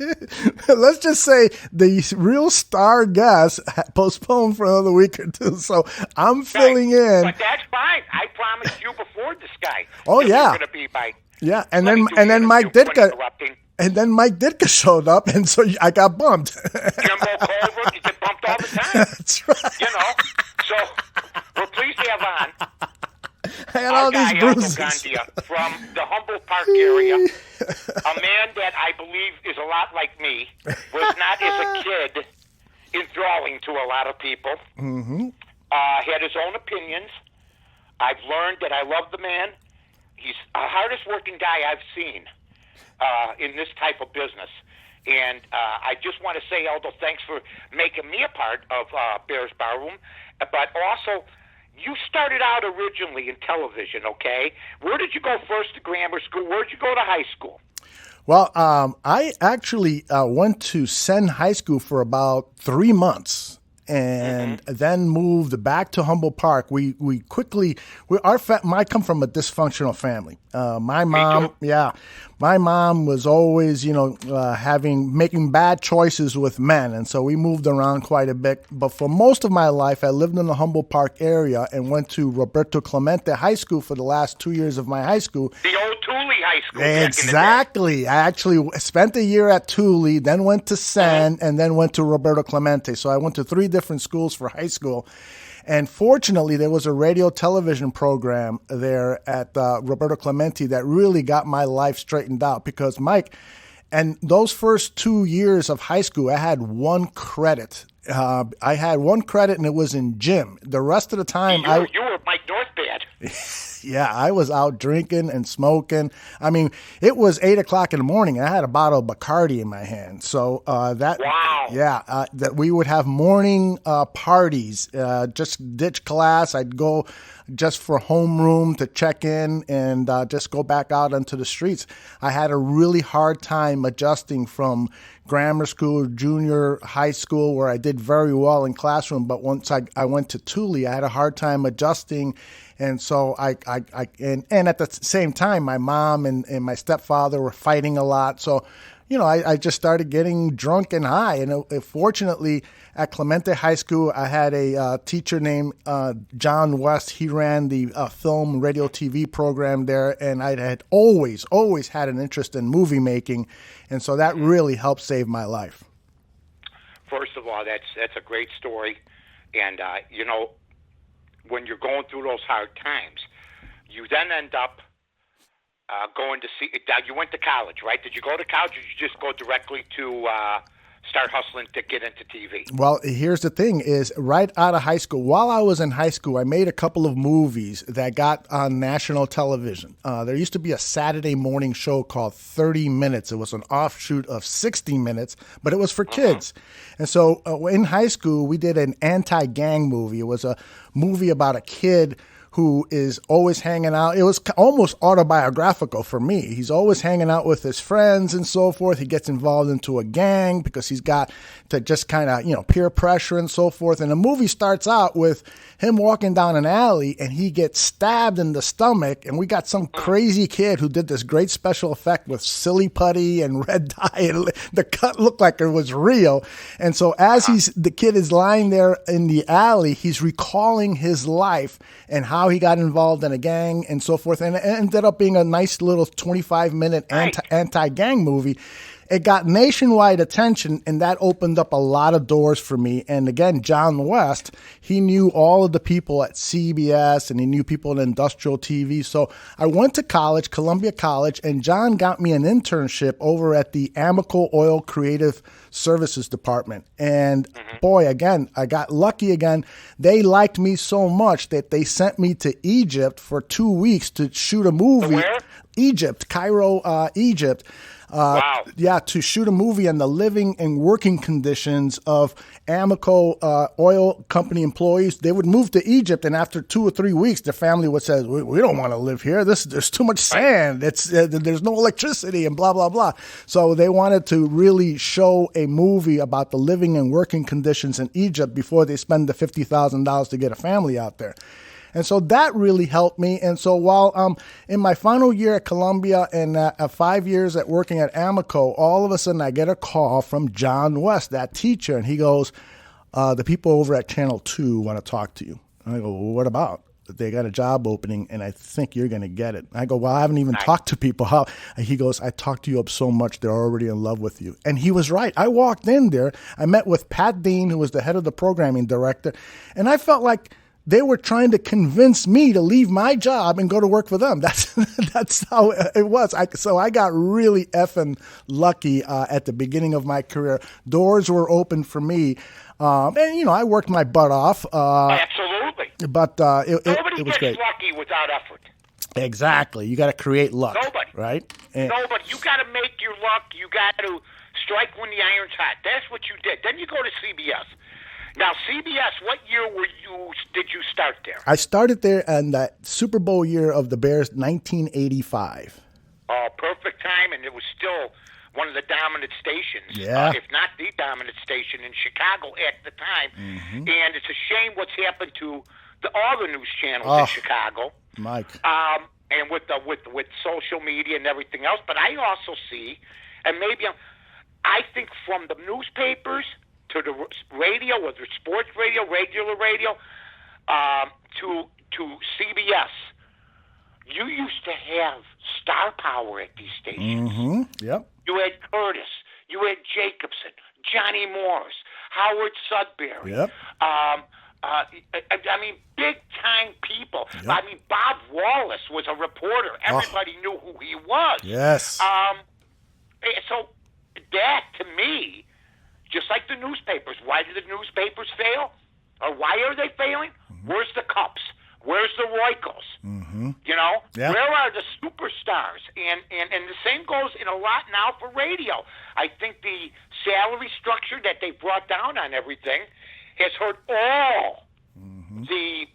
Let's just say the real star guest postponed for another week or two. So I'm filling in. But that's fine. I promised you before this guy. Oh, yeah. Going to be by. Yeah, and Let then me do the Mike interview Ditka. interrupting. And then Mike Ditka showed up, and so I got bumped. Jimbo Culver, you get bumped all the time. That's right. You know, so we're pleased to have on I got our all guy, these Aldo bruises. Gandia, from the Humboldt Park area. A man that I believe is a lot like me, was not as a kid enthralling to a lot of people. Had his own opinions. I've learned that I love the man. He's the hardest working guy I've seen in this type of business. And I just want to say, Aldo, thanks for making me a part of Bears Barroom. But also, you started out originally in television, okay? Where did you go first to grammar school? Where did you go to high school? Well, I actually went to Senn High School for about 3 months. And then moved back to Humboldt Park. I come from a dysfunctional family. My mom was always, making bad choices with men, and so we moved around quite a bit. But for most of my life, I lived in the Humboldt Park area and went to Roberto Clemente High School for the last 2 years of my high school. The old Thule High School. Exactly. I actually spent a year at Thule, then went to Senn, and then went to Roberto Clemente. So I went to 3 different schools for high school. And fortunately, there was a radio television program there at Roberto Clemente that really got my life straightened out because, Mike, and those first 2 years of high school, I had 1 credit. I had 1 credit, and it was in gym. The rest of the time, you were Mike North bad. Yeah, I was out drinking and smoking. I mean, it was 8 o'clock in the morning, and I had a bottle of Bacardi in my hand. So that we would have morning parties. Just ditch class. I'd go just for homeroom to check in and just go back out onto the streets. I had a really hard time adjusting from grammar school, junior high school, where I did very well in classroom. But once I went to Thule, I had a hard time adjusting. And so and at the same time, my mom and my stepfather were fighting a lot. So, I just started getting drunk and high. And fortunately, at Clemente High School, I had a teacher named John West. He ran the film, radio, TV program there. And I had always had an interest in movie making. And so that really helped save my life. First of all, that's a great story. And, when you're going through those hard times, you then end up going to see. You went to college, right? Did you go to college, or did you just go directly to start hustling to get into TV? Well, here's the thing: is right out of high school. While I was in high school, I made a couple of movies that got on national television. There used to be a Saturday morning show called 30 Minutes. It was an offshoot of 60 Minutes, but it was for kids. And so in high school, we did an anti-gang movie. It was a movie about a kid who is always hanging out. It was almost autobiographical for me. He's always hanging out with his friends and so forth. He gets involved into a gang because he's got to just kind of, peer pressure and so forth. And the movie starts out with him walking down an alley and he gets stabbed in the stomach. And we got some crazy kid who did this great special effect with silly putty and red dye. And the cut looked like it was real. And so as the kid is lying there in the alley, he's recalling his life and how he got involved in a gang and so forth. And it ended up being a nice little 25-minute anti-gang movie. It got nationwide attention, and that opened up a lot of doors for me. And again, John West, he knew all of the people at CBS, and he knew people in industrial TV. So I went to college, Columbia College, and John got me an internship over at the Amoco Oil Creative Services Department. And boy, again, I got lucky again. They liked me so much that they sent me to Egypt for 2 weeks to shoot a movie. Where? Egypt, Cairo, Egypt. Wow. Yeah, to shoot a movie on the living and working conditions of Amoco oil company employees. They would move to Egypt, and after 2 or 3 weeks, their family would say, "We don't want to live here. There's too much sand. There's no electricity, and blah blah blah." So they wanted to really show a movie about the living and working conditions in Egypt before they spend the $50,000 to get a family out there. And so that really helped me. And so while in my final year at Columbia and 5 years at working at Amoco, all of a sudden I get a call from John West, that teacher, and he goes, "The people over at Channel 2 want to talk to you." And I go, "Well, what about?" "They got a job opening, and I think you're going to get it." I go, "Well, I haven't even talked to people." How? He goes, "I talked to you up so much, they're already in love with you." And he was right. I walked in there. I met with Pat Dean, who was the head of the programming director, and I felt like they were trying to convince me to leave my job and go to work for them. That's how it was. So I got really effing lucky at the beginning of my career. Doors were open for me. And, I worked my butt off. Absolutely. But Nobody it was gets great. lucky without effort. Exactly. You got to create luck. Nobody. Right? Nobody. You got to make your luck. You got to strike when the iron's hot. That's what you did. Then you go to CBS. Now, CBS, what year did you start there? I started there in the Super Bowl year of the Bears, 1985. Oh, perfect time, and it was still one of the dominant stations, if not the dominant station in Chicago at the time. And it's a shame what's happened to all the news channels in Chicago. Mike. And with social media and everything else. But I also see, and maybe I think from the newspapers to the radio, whether it's sports radio, regular radio, to CBS, you used to have star power at these stations. Yep. You had Curtis, you had Jacobson, Johnny Morris, Howard Sudbury. Yep. I mean, big-time people. Yep. I mean, Bob Wallace was a reporter. Everybody knew who he was. Yes. So that, to me, just like the newspapers, why do the newspapers fail? Or why are they failing? Where's the Cups? Where's the Royals? Yeah. Where are the superstars? And the same goes in a lot now for radio. I think the salary structure that they brought down on everything has hurt all the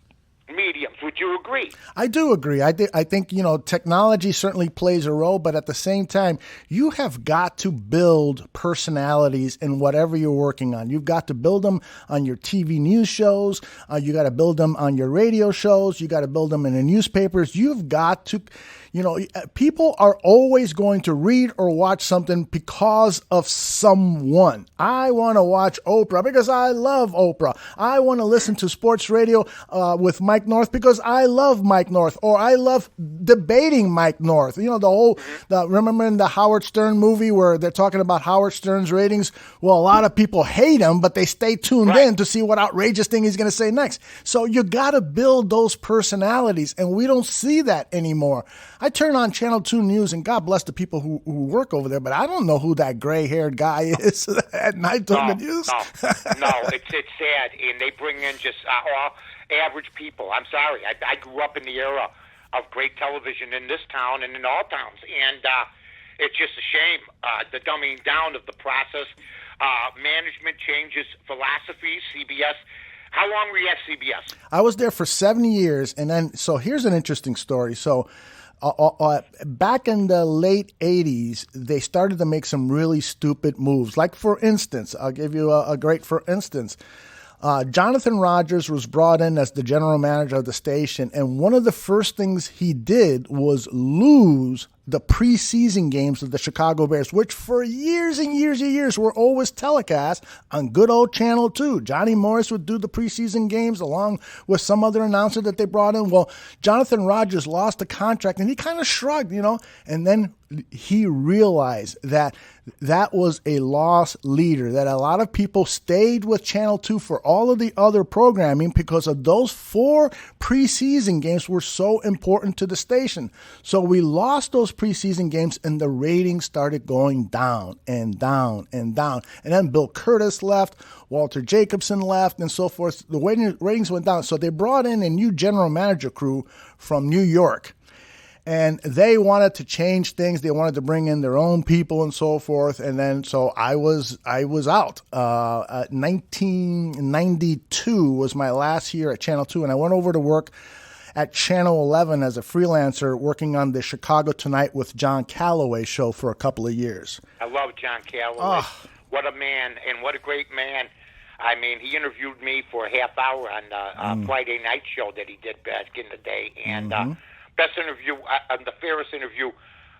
mediums. Would you agree? I do agree. I think, technology certainly plays a role, but at the same time, you have got to build personalities in whatever you're working on. You've got to build them on your TV news shows. You got to build them on your radio shows. You got to build them in the newspapers. You've got to, people are always going to read or watch something because of someone. I want to watch Oprah because I love Oprah. I want to listen to sports radio with Mike North because I love Mike North, or I love debating Mike North. Remember in the Howard Stern movie where they're talking about Howard Stern's ratings? Well, a lot of people hate him, but they stay tuned in to see what outrageous thing he's going to say next. So you got to build those personalities, and we don't see that anymore. I turn on Channel 2 News, and God bless the people who work over there, but I don't know who that gray-haired guy is at night on the news. No, it's sad, and they bring in just average people. I'm sorry. I grew up in the era of great television in this town and in all towns, and it's just a shame, the dumbing down of the process. Management changes philosophies. CBS, How long were you at CBS? I was there for 7 years, and then so here's an interesting story. So. Back in the late 80s, they started to make some really stupid moves. Like, for instance, I'll give you a great for instance. Jonathan Rogers was brought in as the general manager of the station, and one of the first things he did was lose the preseason games of the Chicago Bears, which for years and years and years were always telecast on good old Channel 2. Johnny Morris would do the preseason games along with some other announcer that they brought in. Well, Jonathan Rogers lost the contract, and he kind of shrugged, and then he realized that that was a lost leader, that a lot of people stayed with Channel 2 for all of the other programming because of those 4 preseason games were so important to the station. So we lost those preseason games, and the ratings started going down and down and down. And then Bill Curtis left, Walter Jacobson left, and so forth. The ratings went down. So they brought in a new general manager crew from New York. And they wanted to change things. They wanted to bring in their own people and so forth. And then so I was out. 1992 was my last year at Channel 2, and I went over to work at Channel 11 as a freelancer, working on the Chicago Tonight with John Calloway show for a couple of years. I love John Calloway. Oh. What a man, and what a great man. I mean, he interviewed me for a half hour on the Friday night show that he did back in the day, and best interview, the fairest interview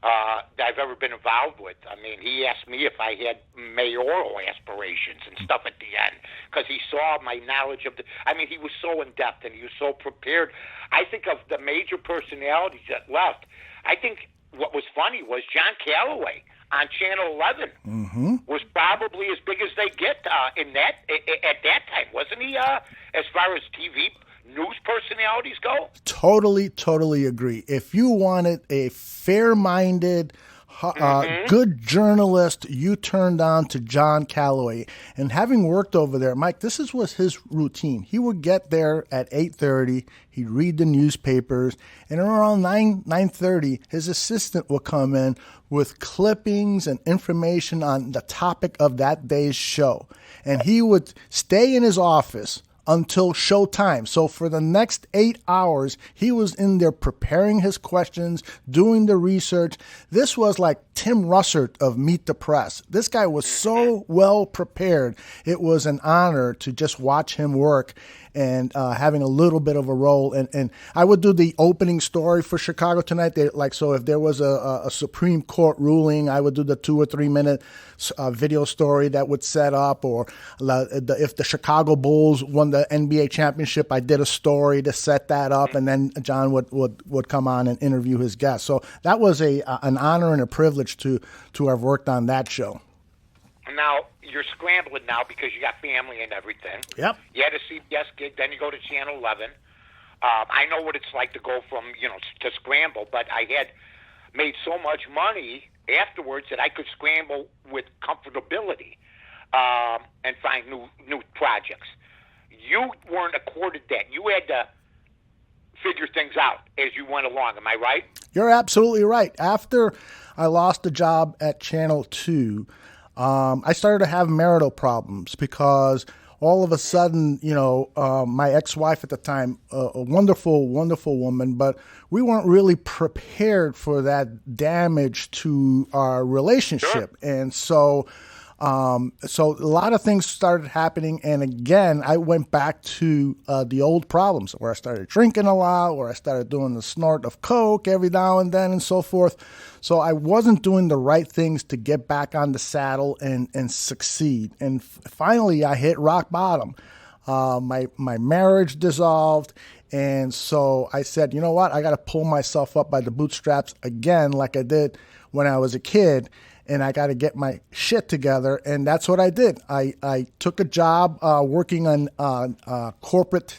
that I've ever been involved with. I mean, he asked me if I had mayoral aspirations and stuff at the end because he saw my knowledge of he was so in-depth and he was so prepared. I think of the major personalities that left, I think what was funny was John Calloway on Channel 11 was probably as big as they get at that time, wasn't he, as far as TV news personalities go? Totally agree. If you wanted a fair-minded, good journalist, you turned on to John Calloway. And having worked over there, Mike, this was his routine. He would get there at 8:30. He'd read the newspapers, and around 9:30, his assistant would come in with clippings and information on the topic of that day's show. And he would stay in his office until showtime. So for the next 8 hours, he was in there preparing his questions, doing the research. This was like Tim Russert of Meet the Press. This guy was so well prepared. It was an honor to just watch him work and having a little bit of a role. And I would do the opening story for Chicago Tonight. So if there was a Supreme Court ruling, I would do the 2 or 3 minute video story that would set up, or if the Chicago Bulls won the NBA championship, I did a story to set that up, and then John would come on and interview his guests. So that was an honor and a privilege to have worked on that show. Now, you're scrambling now because you got family and everything. Yep. You had a CBS gig, then you go to Channel 11. I know what it's like to go from, to scramble, but I had made so much money afterwards that I could scramble with comfortability and find new projects. You weren't accorded that. You had to figure things out as you went along. Am I right? You're absolutely right. After I lost the job at Channel 2, I started to have marital problems because all of a sudden, my ex-wife at the time, a wonderful, wonderful woman, but we weren't really prepared for that damage to our relationship. Sure. And so a lot of things started happening. And again, I went back to the old problems where I started drinking a lot, where I started doing the snort of coke every now and then and so forth. So I wasn't doing the right things to get back on the saddle and succeed. And finally, I hit rock bottom. My marriage dissolved. And so I said, you know what? I got to pull myself up by the bootstraps again, like I did when I was a kid. And I got to get my shit together. And that's what I did. I took a job working on corporate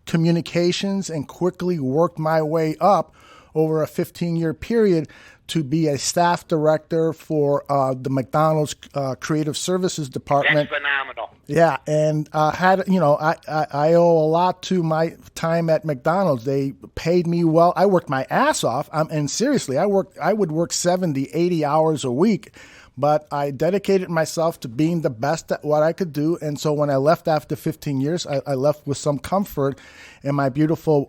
communications and quickly worked my way up over a 15-year period to be a staff director for the McDonald's Creative Services Department. That's phenomenal. Yeah, and I owe a lot to my time at McDonald's. They paid me well. I worked my ass off, and seriously, I would work 70, 80 hours a week. but I dedicated myself to being the best at what I could do. And so when I left after 15 years, I left with some comfort. And my beautiful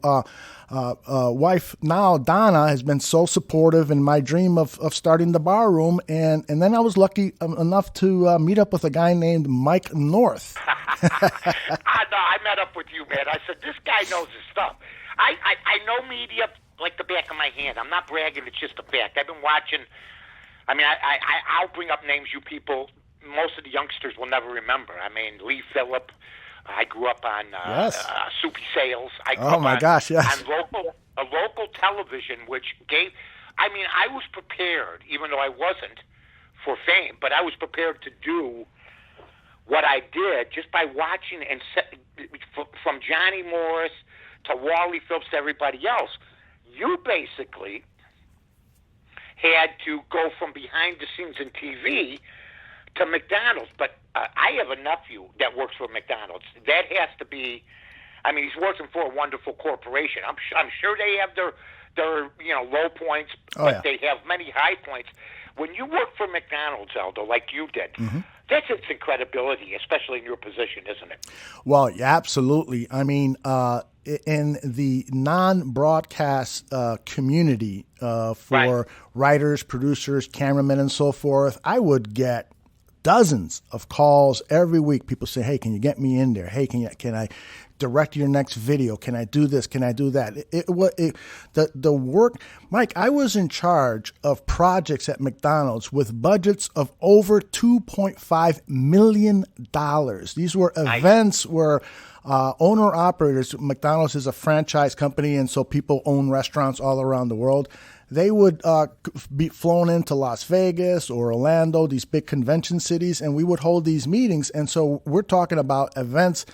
wife now, Donna, has been so supportive in my dream of starting the bar room. And then I was lucky enough to meet up with a guy named Mike North. I met up with you, man. I said, this guy knows his stuff. I know media like the back of my hand. I'm not bragging. It's just a fact. I've been watching. I mean, I'll bring up names you people, most of the youngsters will never remember. I mean, Lee Phillip. I grew up on Soupy Sales. I grew up on local television, which gave. I mean, I was prepared, even though I wasn't for fame, but I was prepared to do what I did just by watching and from Johnny Morris to Wally Phillips to everybody else. You basically had to go from behind the scenes in TV to McDonald's. But I have a nephew that works for McDonald's. That has to be, I mean, he's working for a wonderful corporation. I'm sure they have their low points, but they have many high points. When you work for McDonald's, Aldo, like you did, that's its credibility, especially in your position, isn't it? Well, yeah, absolutely. I mean, in the non-broadcast community for writers, producers, cameramen, and so forth, I would get dozens of calls every week. People say, "Hey, can you get me in there? Hey, can I direct your next video? Can I do this? Can I do that?" The work, Mike, I was in charge of projects at McDonald's with budgets of over $2.5 million. These were events where owner-operators, McDonald's is a franchise company, and so people own restaurants all around the world. They would be flown into Las Vegas or Orlando, these big convention cities, and we would hold these meetings. And so we're talking about events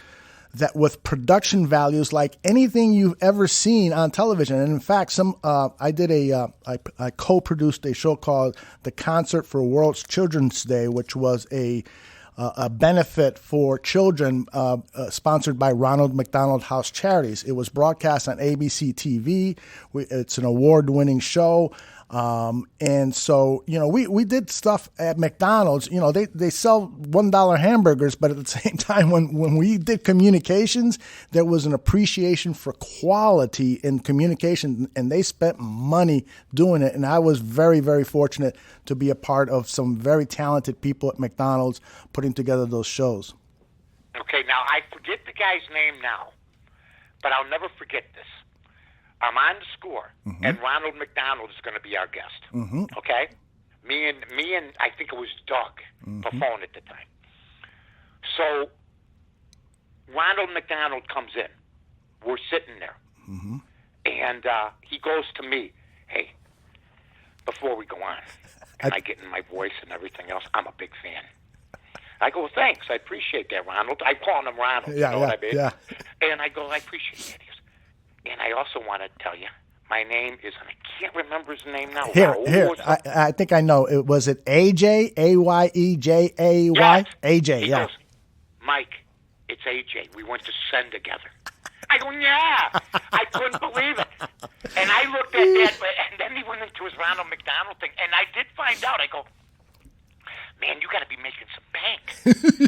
that with production values like anything you've ever seen on television. And in fact, I co-produced a show called The Concert for World's Children's Day, which was a benefit for children sponsored by Ronald McDonald House Charities. It was broadcast on ABC TV. It's an award-winning show. And so, we did stuff at McDonald's. They sell $1 hamburgers, but at the same time, when we did communications, there was an appreciation for quality in communication, and they spent money doing it. And I was very, very fortunate to be a part of some very talented people at McDonald's putting together those shows. Okay, now I forget the guy's name now, but I'll never forget this. I'm on the score, and Ronald McDonald is going to be our guest. Okay, me and I think it was Doug Pafone at the time. So Ronald McDonald comes in. We're sitting there, and he goes to me, "Hey, before we go on, and I get in my voice and everything else. I'm a big fan." I go, "Well, thanks. I appreciate that, Ronald." I call him Ronald. You know what I mean? Yeah. And I go, "I appreciate that." He goes, "And I also want to tell you, my name is," and I can't remember his name now. Here. I think I know. Was it AJ? AYEJAY? Yes. AJ, he goes, "Mike, it's AJ. We went to Send together." I go, "Yeah." I couldn't believe it. And I looked at that, and then he went into his Ronald McDonald thing, and I did find out. I go, "Man, you got to be making some bank.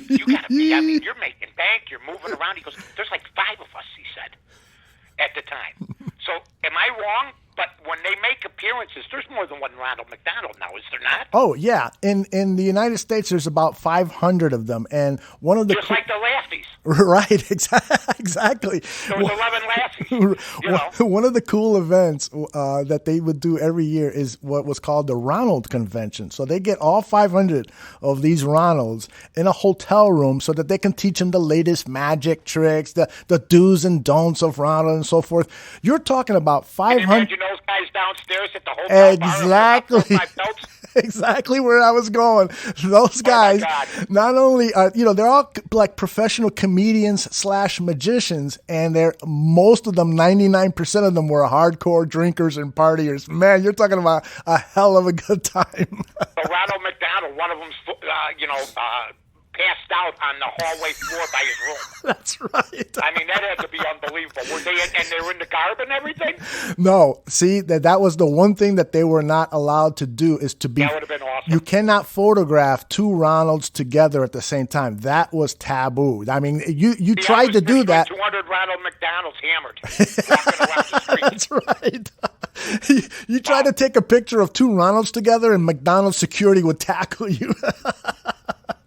You got to be, I mean, you're making bank. You're moving around." He goes, "There's like 5 of us," he said, at the time. So am I wrong? But when they make appearances, there's more than one Ronald McDonald now, is there not? Oh, yeah. In the United States, there's about 500 of them. And one of the just like the Lasties. Right, exactly. There was 11 Lasties. One of the cool events that they would do every year is what was called the Ronald Convention. So they get all 500 of these Ronalds in a hotel room so that they can teach them the latest magic tricks, the do's and don'ts of Ronald and so forth. You're talking about 500. Can you imagine those guys downstairs at the hotel bar? Exactly where I was going. Those guys, not only they're all like professional comedians / magicians, and most of them, 99% of them, were hardcore drinkers and partiers. Man, you're talking about a hell of a good time. So Ronald McDonald, one of them's, passed out on the hallway floor by his room. That's right. I mean, that had to be unbelievable. Were they in the garb and everything? No, see, that was the one thing that they were not allowed to do is to be. That would have been awesome. You cannot photograph two Ronalds together at the same time. That was taboo. I mean, you tried to do that. 200 Ronald McDonald's hammered, walking around the street. That's right. You try to take a picture of two Ronalds together, and McDonald's security would tackle you.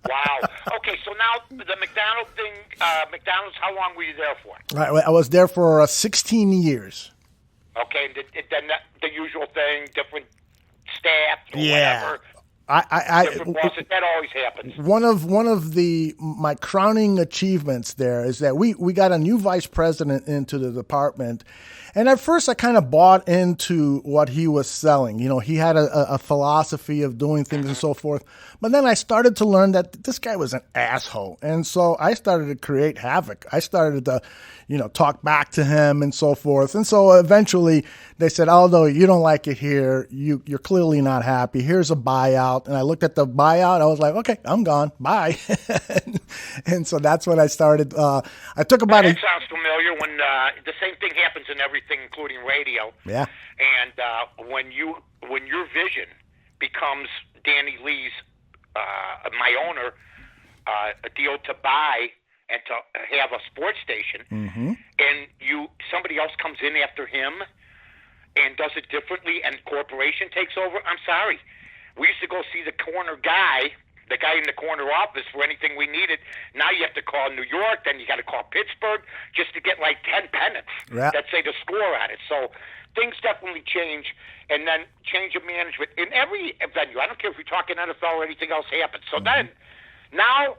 Wow. Okay, so now the McDonald's thing, McDonald's, how long were you there for? I was there for 16 years. Okay, then the usual thing, different staff or whatever. Different bosses, that always happens. One of my crowning achievements there is that we got a new vice president into the department. And at first I kind of bought into what he was selling. You know, he had a philosophy of doing things and so forth. But then I started to learn that this guy was an asshole. And so I started to create havoc. I started to, talk back to him and so forth. And so eventually they said, Aldo, you don't like it here. You're clearly not happy. Here's a buyout. And I looked at the buyout. I was like, okay, I'm gone. Bye. And so that's when I started. I took about That sounds familiar when the same thing happens in everything, including radio. Yeah. And when your vision becomes Danny Lee's, my owner, a deal to buy and to have a sports station, and somebody else comes in after him and does it differently, and corporation takes over. I'm sorry. We used to go see the corner guy, the guy in the corner office for anything we needed. Now you have to call New York, then you got to call Pittsburgh just to get like 10 pennants that say the score on it. So things definitely change, and then change of management in every venue. I don't care if you're talking NFL or anything else happens. So then, now.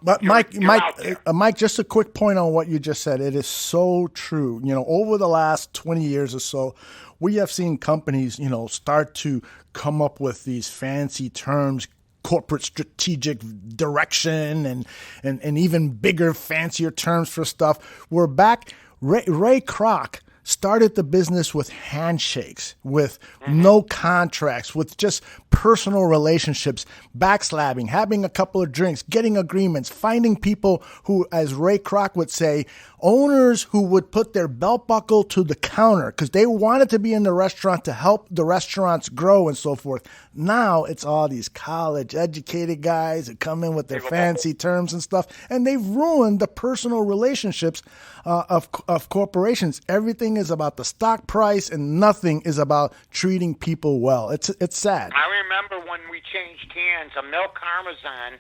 But Mike, just a quick point on what you just said. It is so true. Over the last 20 years or so, we have seen companies, start to come up with these fancy terms, corporate strategic direction, and even bigger, fancier terms for stuff. We're back. Ray Kroc started the business with handshakes, with no contracts, with just personal relationships, backslapping, having a couple of drinks, getting agreements, finding people who, as Ray Kroc would say, owners who would put their belt buckle to the counter because they wanted to be in the restaurant to help the restaurants grow and so forth. Now it's all these college-educated guys who come in with their fancy terms and stuff, and they've ruined the personal relationships of corporations. Everything is about the stock price, and nothing is about treating people well. It's sad. I remember when we changed hands, Mel Karmazan,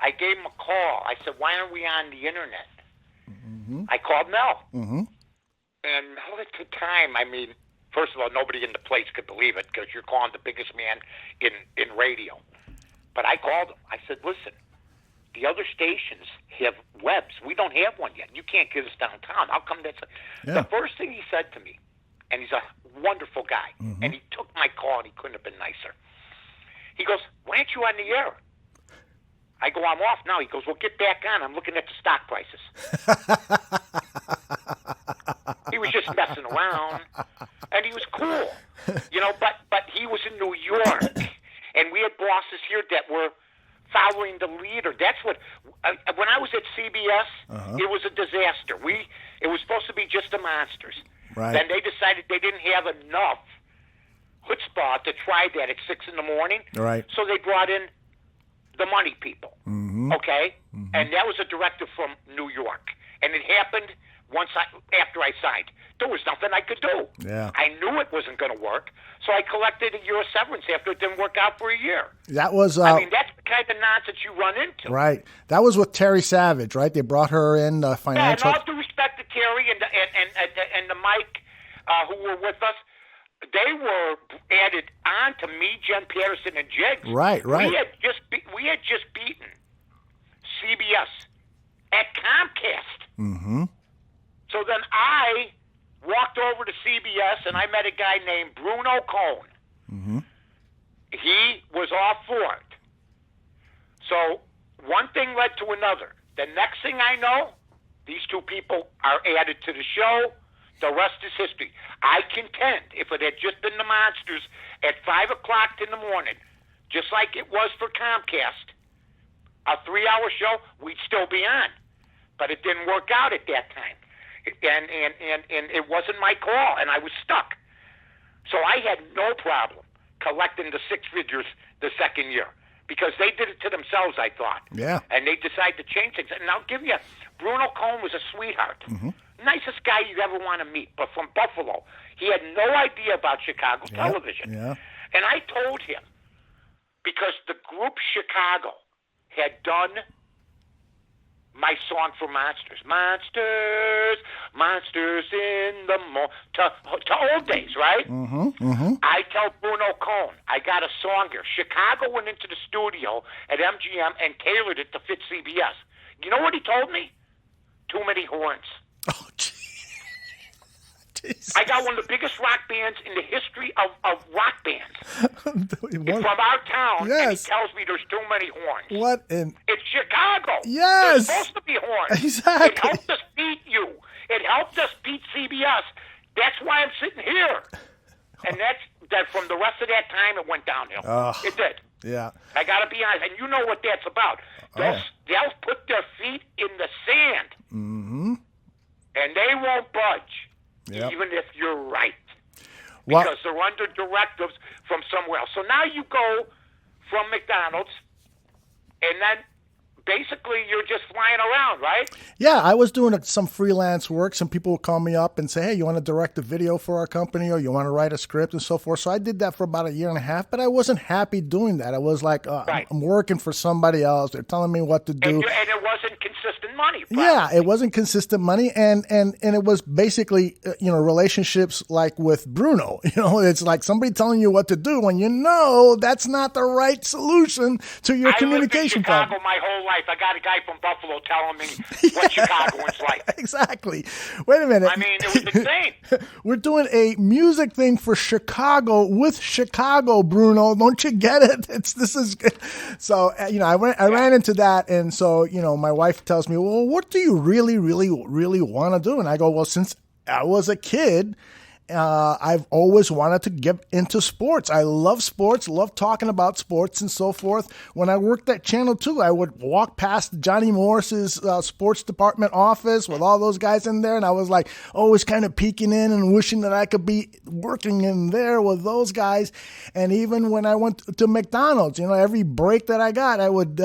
I gave him a call. I said, why aren't we on the internet? I called Mel. And Mel at the time, first of all, nobody in the place could believe it because you're calling the biggest man in radio. But I called him. I said, listen, the other stations have webs. We don't have one yet. You can't get us downtown. How come that's... The first thing he said to me, and he's a wonderful guy, and he took my call, and he couldn't have been nicer. He goes, why aren't you on the air? I go, I'm off now. He goes, well, get back on. I'm looking at the stock prices. He was just messing around, and he was cool, but he was in New York, and we had bosses here that were following the leader. That's what, when I was at CBS, it was a disaster. It was supposed to be just the monsters. Right. Then they decided they didn't have enough chutzpah to try that at 6 in the morning. Right. So they brought in the money people. Okay? And that was a directive from New York. And it happened after I signed. There was nothing I could do. Yeah. I knew it wasn't going to work, so I collected a year of severance after it didn't work out for a year. That was. That's the kind of nonsense you run into. Right. That was with Terry Savage, right? They brought her in financial. Yeah, and all due respect to Terry and the Mike who were with us, they were added on to me, Jen Patterson, and Jiggs. Right. We had just beaten CBS at Comcast. So then I walked over to CBS, and I met a guy named Bruno Cohen. He was all for it. So one thing led to another. The next thing I know, these two people are added to the show. The rest is history. I contend if it had just been the monsters at 5 o'clock in the morning, just like it was for Comcast, a 3-hour show, we'd still be on. But it didn't work out at that time. And it wasn't my call, and I was stuck. So I had no problem collecting the 6 figures the second year because they did it to themselves, I thought. Yeah. And they decided to change things. And I'll give you, Bruno Cohn was a sweetheart. Nicest guy you'd ever want to meet, but from Buffalo. He had no idea about Chicago television. Yeah. And I told him, because the group Chicago had done my song for Monsters. Monsters, monsters in the to old days, right? I tell Bruno Cohn, I got a song here. Chicago went into the studio at MGM and tailored it to fit CBS. You know what he told me? Too many horns. Oh, jeez. I got one of the biggest rock bands in the history of rock bands. It's from our town, and he tells me there's too many horns. What in... It's Chicago. Yes. There's supposed to be horns. Exactly. It helped us beat you. It helped us beat CBS. That's why I'm sitting here. And that from the rest of that time, it went downhill. It did. Yeah. I got to be honest. And you know what that's about. They'll put their feet in the sand. And they won't budge. Yep. Even if you're right. Because they're under directives from somewhere else. So now you go from McDonald's, and then basically you're just flying around, right? Yeah, I was doing some freelance work. Some people would call me up and say, hey, you want to direct a video for our company, or you want to write a script and so forth. So I did that for about a year and a half, but I wasn't happy doing that. I was like, I'm working for somebody else. They're telling me what to do. And it wasn't consistent money. Probably. Yeah, it wasn't consistent money, and it was basically relationships like with Bruno. It's like somebody telling you what to do when you know that's not the right solution to your communication problem. problem. I lived in Chicago my whole life. I got a guy from Buffalo telling me what Chicagoans like. Exactly. Wait a minute. I mean, it was insane. We're doing a music thing for Chicago with Chicago, Bruno. Don't you get it? This is good. So I ran into that, and so my wife tells me, well, what do you really, really, really want to do? And I go, well, since I was a kid, I've always wanted to get into sports. I love sports, love talking about sports and so forth. When I worked at Channel 2, I would walk past Johnny Morris's sports department office with all those guys in there, and I was like always kind of peeking in and wishing that I could be working in there with those guys. And even when I went to McDonald's, every break that I got, I would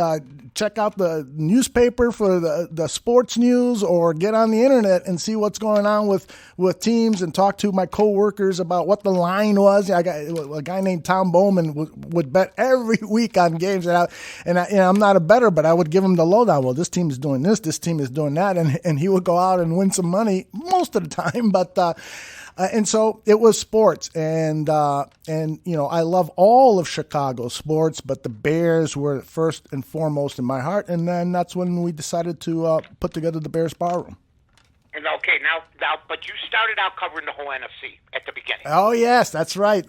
check out the newspaper for the sports news, or get on the internet and see what's going on with teams and talk to my co-workers about what the line was. I got a guy named Tom Bowman would bet every week on games, and I'm not a bettor, but I would give him the lowdown. Well, this team is doing this team is doing that, and he would go out and win some money most of the time, but and so it was sports, and I love all of Chicago sports, but the Bears were first and foremost in my heart, and then that's when we decided to put together the Bears Barroom. Okay, now, but you started out covering the whole NFC at the beginning. Oh yes, that's right.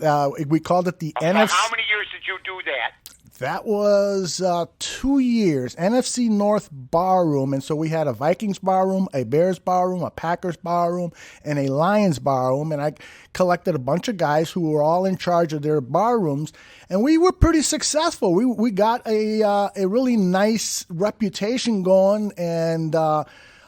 We called it the NFC. How many years did you do that? That was 2 years, NFC North Barroom. And so we had a Vikings Barroom, a Bears Barroom, a Packers Barroom, and a Lions Barroom. And I collected a bunch of guys who were all in charge of their barrooms. And we were pretty successful. We got a really nice reputation going, and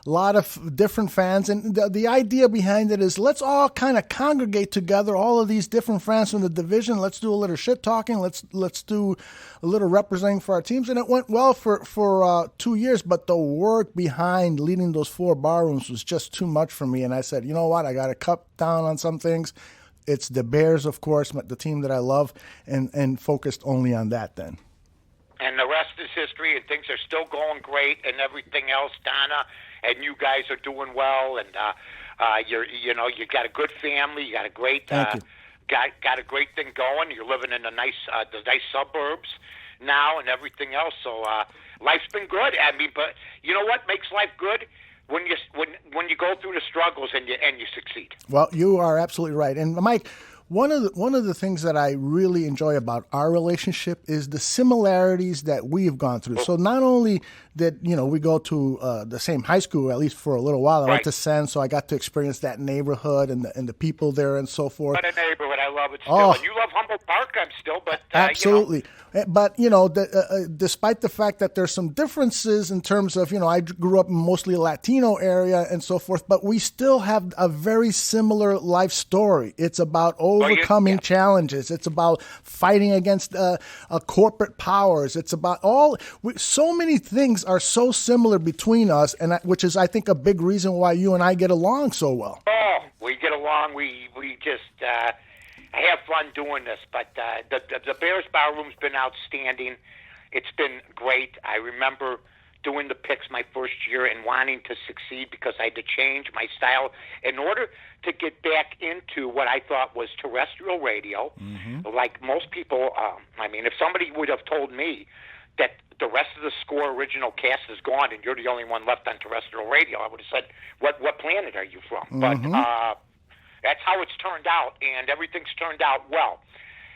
a lot of different fans. And the idea behind it is, let's all kind of congregate together, all of these different fans from the division. Let's do a little shit talking. Let's do a little representing for our teams. And it went well for 2 years, but the work behind leading those 4 barrooms was just too much for me. And I said, you know what? I got to cut down on some things. It's the Bears, of course, the team that I love, and focused only on that then. And the rest is history, and things are still going great, and everything else, Donna, and you guys are doing well, and you got a good family, you got a great got a great thing going. You're living in the nice suburbs now, and everything else. So life's been good. I mean, but you know what makes life good? When you go through the struggles and you succeed. Well, you are absolutely right. And Mike, one of the things that I really enjoy about our relationship is the similarities that we have gone through. So not only did we go to the same high school, at least for a little while. I went to Senn, so I got to experience that neighborhood and the people there and so forth. What a neighborhood! I love it still. Oh. And you love Humboldt Park, I'm still, but Absolutely. But, despite the fact that there's some differences in terms of, I grew up in mostly a Latino area and so forth, but we still have a very similar life story. It's about overcoming challenges. It's about fighting against corporate powers. It's about so many things are so similar between us, and which is, I think, a big reason why you and I get along so well. Oh, we get along. We just have fun doing this. But the Bears Bar Room's been outstanding. It's been great. I remember doing the picks my first year and wanting to succeed because I had to change my style in order to get back into what I thought was terrestrial radio. Mm-hmm. Like most people, if somebody would have told me that the rest of the Score original cast is gone and you're the only one left on terrestrial radio, I would have said, what planet are you from? Mm-hmm. But that's how it's turned out, and everything's turned out well.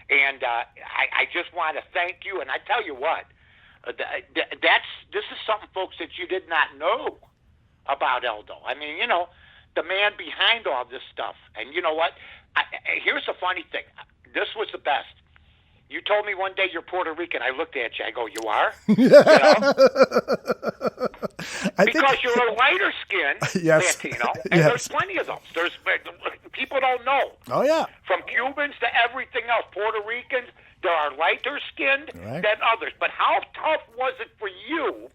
And I just want to thank you, and I tell you what, this is something, folks, that you did not know about Aldo. The man behind all this stuff. And you know what? Here's the funny thing. This was the best. You told me one day you're Puerto Rican. I looked at you. I go, you are? Because you're a lighter skin Latino, and there's plenty of those. People don't know. Oh, yeah. From Cubans to everything else. Puerto Ricans, there are lighter skinned than others. But how tough was it for you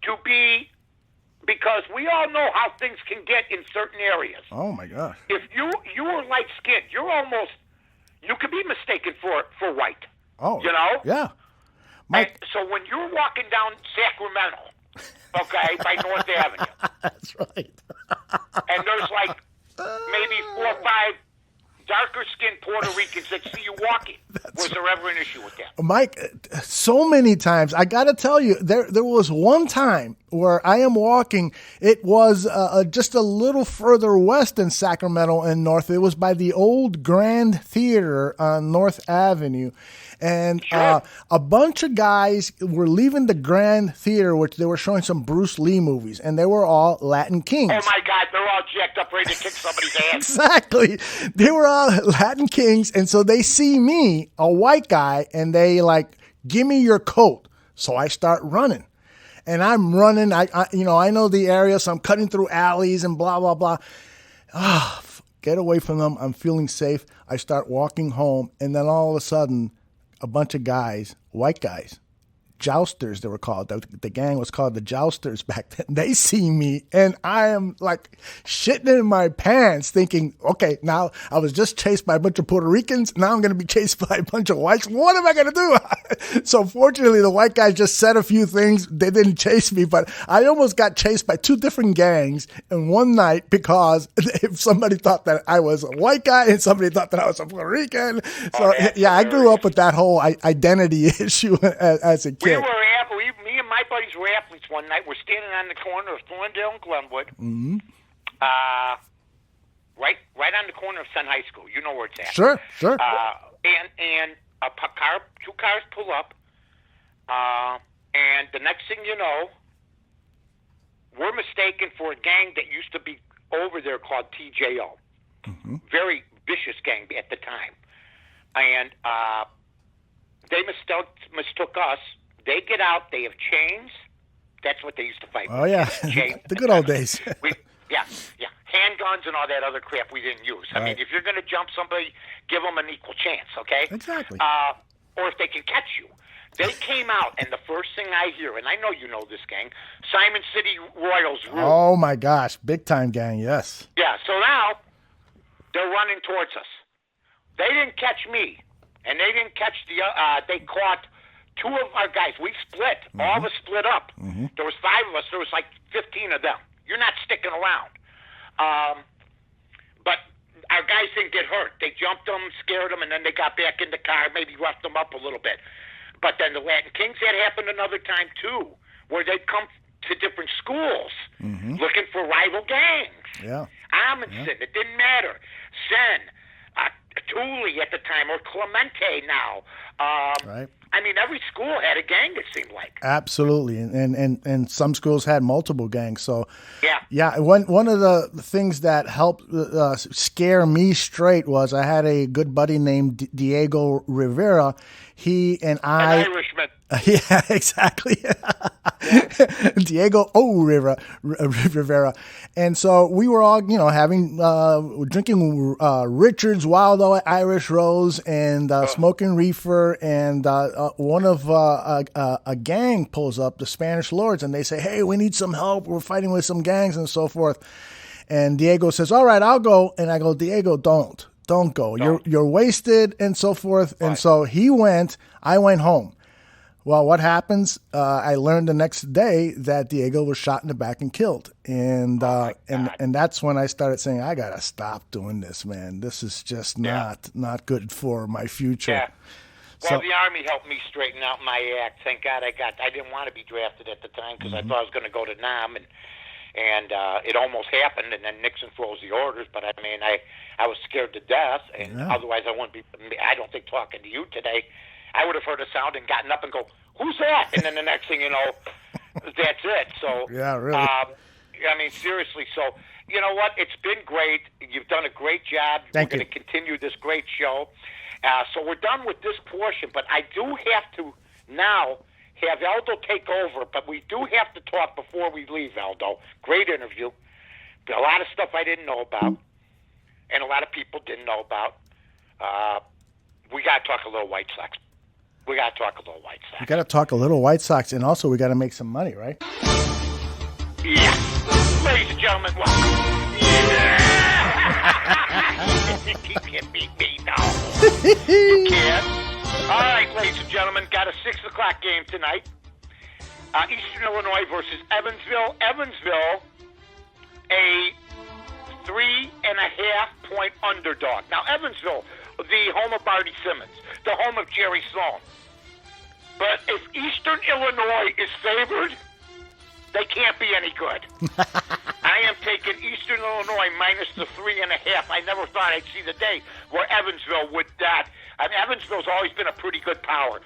to be, because we all know how things can get in certain areas. Oh, my gosh. If you were light skinned, you could be mistaken for white. Oh, yeah. So when you're walking down Sacramento, by North Avenue. That's right. And there's like maybe 4 or 5 darker-skinned Puerto Ricans that see you walking. Was there ever an issue with that? Mike, so many times. I got to tell you, there was one time where I am walking. It was just a little further west in Sacramento and North. It was by the old Grand Theater on North Avenue. And a bunch of guys were leaving the Grand Theater, which they were showing some Bruce Lee movies, and they were all Latin Kings. Oh, my God, they're all jacked up, ready to kick somebody's ass. Exactly. They were all Latin Kings, and so they see me, a white guy, and they give me your coat. So I start running. And I'm running. I know the area, so I'm cutting through alleys and blah, blah, blah. Get away from them. I'm feeling safe. I start walking home, and then all of a sudden, a bunch of guys, white guys, jousters they were called. The gang was called the Jousters back then. They see me, and I am shitting in my pants thinking, okay, now I was just chased by a bunch of Puerto Ricans. Now I'm going to be chased by a bunch of whites. What am I going to do? So fortunately, the white guys just said a few things. They didn't chase me, but I almost got chased by 2 different gangs in one night because if somebody thought that I was a white guy and somebody thought that I was a Puerto Rican. So I grew up with that whole identity issue as a kid. Me and my buddies were athletes one night. We're standing on the corner of Thorndale and Glenwood. Mm-hmm. Right on the corner of Sun High School. You know where it's at. Sure. And two cars pull up. And the next thing you know, we're mistaken for a gang that used to be over there called TJO. Mm-hmm. Very vicious gang at the time. And they mistook us. They get out. They have chains. That's what they used to fight with. Oh, yeah. The good old days. Yeah. Handguns and all that other crap we didn't use. I mean, if you're going to jump somebody, give them an equal chance, okay? Exactly. Or if they can catch you. They came out, and the first thing I hear, and I know you know this gang, Simon City Royals rule. Oh, my gosh. Big-time gang, yes. Yeah, so now they're running towards us. They didn't catch me, and they didn't catch they caught 2 of our guys. We split. Mm-hmm. All of us split up. Mm-hmm. There was 5 of us. There was 15 of them. You're not sticking around. But our guys didn't get hurt. They jumped them, scared them, and then they got back in the car, maybe roughed them up a little bit. But then the Latin Kings, that happened another time, too, where they'd come to different schools looking for rival gangs. Yeah. Amundsen, it didn't matter. Sen, Dooley at the time, or Clemente now. Right. I mean, every school had a gang, it seemed like. Absolutely, and some schools had multiple gangs. So yeah. One of the things that helped scare me straight was I had a good buddy named Diego Rivera. He and I, an Irishman. Yeah, exactly. Diego Rivera. And so we were all, having, drinking Richards, Wild Irish Rose, and smoking reefer. And one of a gang pulls up, the Spanish Lords, and they say, hey, we need some help. We're fighting with some gangs and so forth. And Diego says, all right, I'll go. And I go, Diego, don't go. You're wasted and so forth. Right. And so he went, I went home. Well, what happens? I learned the next day that Diego was shot in the back and killed, and that's when I started saying, I gotta stop doing this, man. This is just not good for my future. Yeah. Well, the Army helped me straighten out my act. Thank God I didn't want to be drafted at the time because I thought I was going to go to Nam, and it almost happened, and then Nixon froze the orders. But I mean, I was scared to death, and otherwise I wouldn't be. I don't think talking to you today, I would have heard a sound and gotten up and go, who's that? And then the next thing you know, that's it. So yeah, really. I mean, seriously. So you know what? It's been great. You've done a great job. We're going to continue this great show. So we're done with this portion, but I do have to now have Aldo take over, but we do have to talk before we leave, Aldo. Great interview. A lot of stuff I didn't know about, and a lot of people didn't know about. We got to talk a little White Sox. We got to talk a little White Sox. We got to talk a little White Sox, and also we got to make some money, right? Yeah. Ladies and gentlemen, welcome. Yeah. You can't beat me, no. You can't. All right, ladies and gentlemen, got a 6 o'clock game tonight. Eastern Illinois versus Evansville. Evansville, a 3.5-point underdog. Now, Evansville, the home of Barty Simmons, the home of Jerry Sloan. But if Eastern Illinois is favored, they can't be any good. I am taking Eastern Illinois minus the 3.5. I never thought I'd see the day where Evansville would that. I mean, Evansville's always been a pretty good power.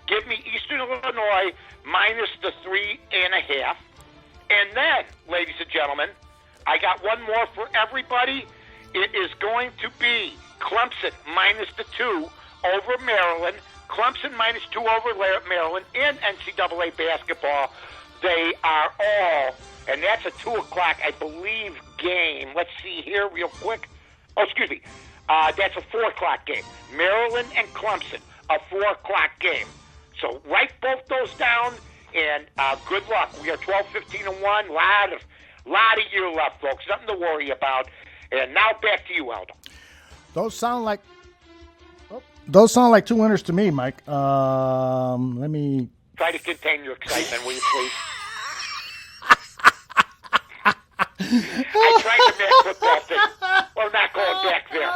Give me Eastern Illinois minus the 3.5. And then, ladies and gentlemen, I got one more for everybody. It is going to be Clemson minus the 2 over Maryland. Clemson minus 2 over Maryland in NCAA basketball. They are all, and that's a 2 o'clock, I believe, game. Let's see here real quick. Oh, excuse me. That's a 4 o'clock game. Maryland and Clemson, a 4 o'clock game. So write both those down, and good luck. We are 12-15-1. Lot of year left, folks. Nothing to worry about. And now back to you, Aldo. Those sound like 2 winners to me, Mike. Let me try to contain your excitement, will you please? I tried to make football thing. We're not going back there.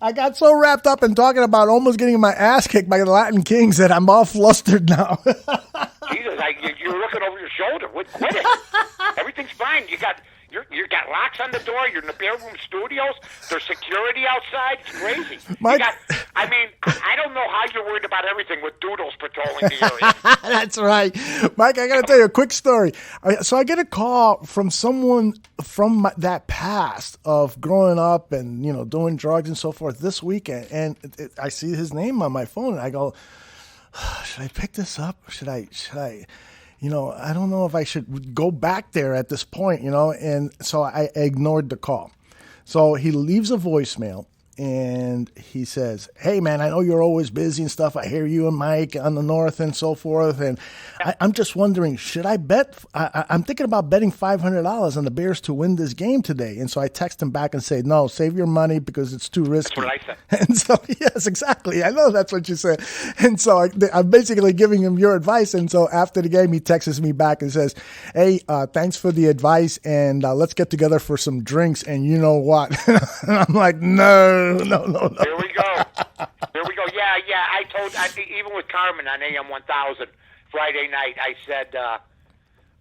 I got so wrapped up in talking about almost getting my ass kicked by the Latin Kings that I'm all flustered now. Jesus, you're looking over your shoulder. Quit it. Everything's fine. You got locks on the door. You're in the Bear Room Studios. There's security outside. It's crazy. Mike, I don't know how you're worried about everything with doodles patrolling the area. That's right. Mike, I got to tell you a quick story. So I get a call from someone from that past of growing up and, doing drugs and so forth this weekend. And I see his name on my phone. And I go, should I pick this up? Should I? I don't know if I should go back there at this point, and so I ignored the call. So he leaves a voicemail and he says, hey, man, I know you're always busy and stuff. I hear you and Mike on the North and so forth. And I'm just wondering, should I bet? I'm thinking about betting $500 on the Bears to win this game today. And so I text him back and say, no, save your money because it's too risky. That's what I said. And so, yes, exactly. I know that's what you said. And so I'm basically giving him your advice. And so after the game, he texts me back and says, hey, thanks for the advice. And let's get together for some drinks. And you know what? And I'm like, no. Here we go. Yeah. I told, even with Carmen on AM 1000 Friday night, I said,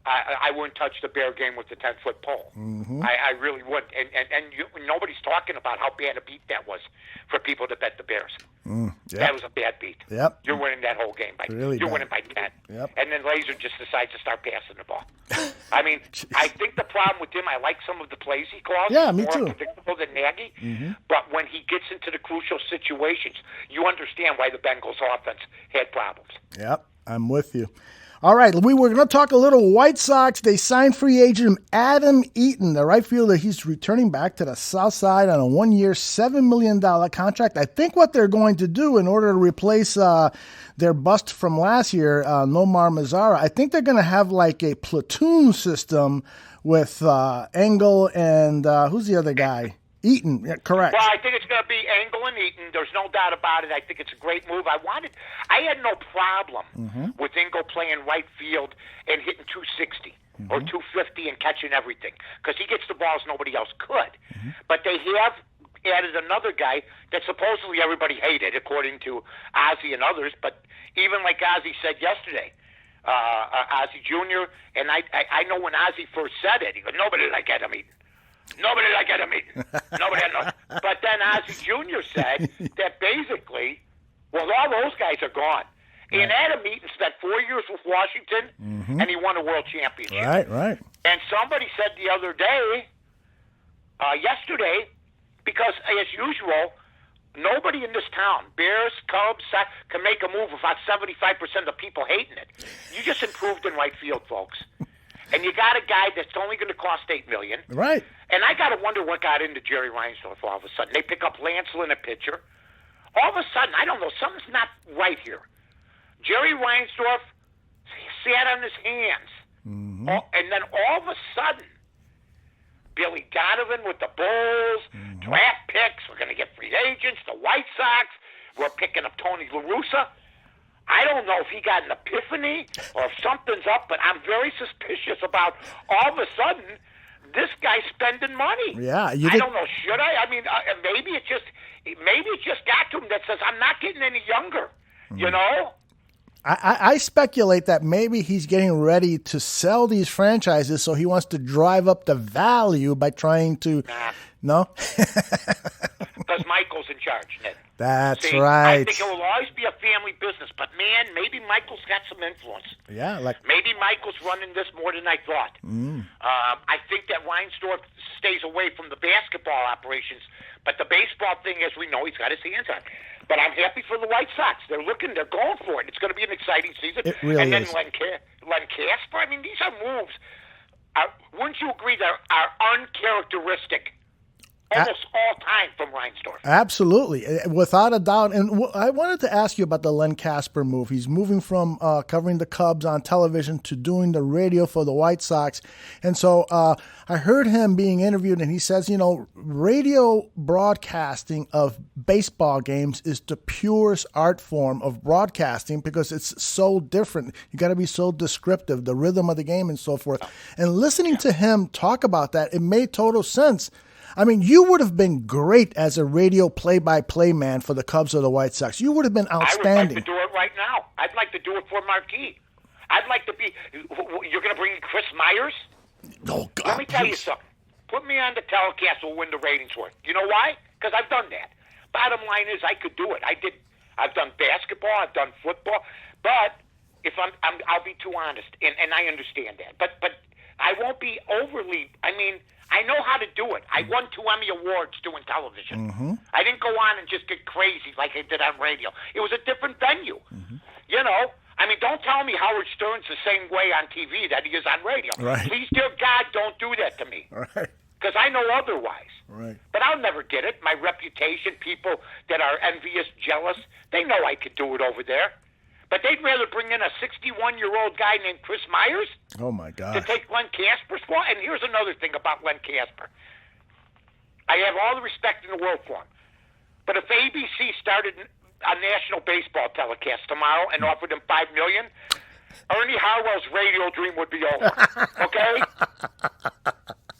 I wouldn't touch the Bear game with the 10-foot pole. Mm-hmm. I really would. And nobody's talking about how bad a beat that was for people to bet the Bears. Yep. That was a bad beat. Yep. You're winning that whole game. You're winning by 10. Yep. And then Laser just decides to start passing the ball. I mean, I think the problem with him, I like some of the plays he calls. Yeah, me more too. predictable than Nagy. Mm-hmm. But when he gets into the crucial situations, you understand why the Bengals offense had problems. Yep, I'm with you. All right, we were going to talk a little White Sox. They signed free agent Adam Eaton, the right fielder. He's returning back to the South Side on a 1-year, $7 million contract. I think what they're going to do in order to replace their bust from last year, Nomar Mazara, I think they're going to have like a platoon system with Engel and who's the other guy? Eaton, yeah, correct. Well, I think it's going to be Engel and Eaton. There's no doubt about it. I think it's a great move. I had no problem with Engel playing right field and hitting 260 or 250 and catching everything because he gets the balls nobody else could. But they have added another guy that supposedly everybody hated, according to Ozzie and others. But even like Ozzie said yesterday, Ozzie Jr., and I know when Ozzie first said it, he goes, nobody like Adam Eaton. Nobody like Adam Eaton. Nobody had no. But then Ozzie Jr. said that basically, well, all those guys are gone. And Adam Eaton spent 4 years with Washington, and he won a world championship. Right. And somebody said the other day, yesterday, because as usual, nobody in this town, Bears, Cubs, can make a move without 75% of the people hating it. You just improved in right field, folks. And you got a guy that's only going to cost $8 million. Right. And I got to wonder what got into Jerry Reinsdorf all of a sudden. They pick up Lance Lynn, a pitcher. All of a sudden, I don't know, something's not right here. Jerry Reinsdorf sat on his hands. And then all of a sudden, Billy Donovan with the Bulls, draft picks, we're going to get free agents, the White Sox, we're picking up Tony La Russa. I don't know if he got an epiphany or if something's up, but I'm very suspicious about all of a sudden this guy's spending money. Yeah, I don't know. Should I? I mean, maybe it just got to him that says I'm not getting any younger. You know. I speculate that maybe he's getting ready to sell these franchises, so he wants to drive up the value by trying to. No. Because Michael's in charge, Ned. That's See, right. I think it will always be a family business, but man, maybe Michael's got some influence. Yeah, maybe Michael's running this more than I thought. I think that Reinsdorf stays away from the basketball operations, but the baseball thing, as we know, he's got his hands on. But I'm happy for the White Sox. They're going for it. It's going to be an exciting season. It really and then is. Len Casper, I mean, these are moves. Wouldn't you agree that are uncharacteristic? Almost all time from Reinsdorf. Absolutely, without a doubt. And I wanted to ask you about the Len Casper move. He's moving from covering the Cubs on television to doing the radio for the White Sox. And so I heard him being interviewed, and he says, radio broadcasting of baseball games is the purest art form of broadcasting because it's so different. You got to be so descriptive, the rhythm of the game and so forth. And listening to him talk about that, it made total sense. I mean, you would have been great as a radio play-by-play man for the Cubs or the White Sox. You would have been outstanding. I would like to do it right now. I'd like to do it for Marquee. I'd like to be – you're going to bring in Chris Myers? Oh, God. Let me tell you something. Put me on the telecast will win the ratings war. You know why? Because I've done that. Bottom line is I could do it. I've done basketball. I've done football. But if I'll be too honest, and I understand that. But I won't be overly – I mean – I know how to do it. I won 2 Emmy Awards doing television. I didn't go on and just get crazy like I did on radio. It was a different venue. I mean, don't tell me Howard Stern's the same way on TV that he is on radio. Right. Please, dear God, don't do that to me. Right. Because I know otherwise. Right. But I'll never get it. My reputation, people that are envious, jealous, they know I could do it over there. But they'd rather bring in a 61-year-old guy named Chris Myers Oh, my God. to take Len Casper's spot. And here's another thing about Len Casper. I have all the respect in the world for him. But if ABC started a national baseball telecast tomorrow and offered him $5 million, Ernie Harwell's radio dream would be over. Okay?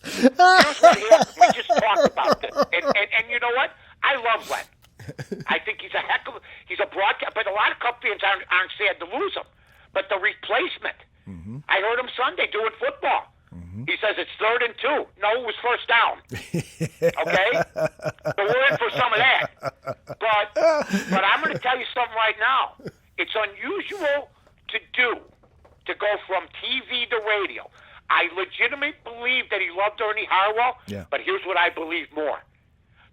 Here's what happened. We just talked about this. And you know what? I love Len. I think he's a broadcast, but a lot of Cub fans aren't sad to lose him. But the replacement, I heard him Sunday doing football. He says it's 3rd and 2. No, it was first down. Okay? So we're in for some of that. But I'm going to tell you something right now. It's unusual to go from TV to radio. I legitimately believe that he loved Ernie Harwell, but here's what I believe more.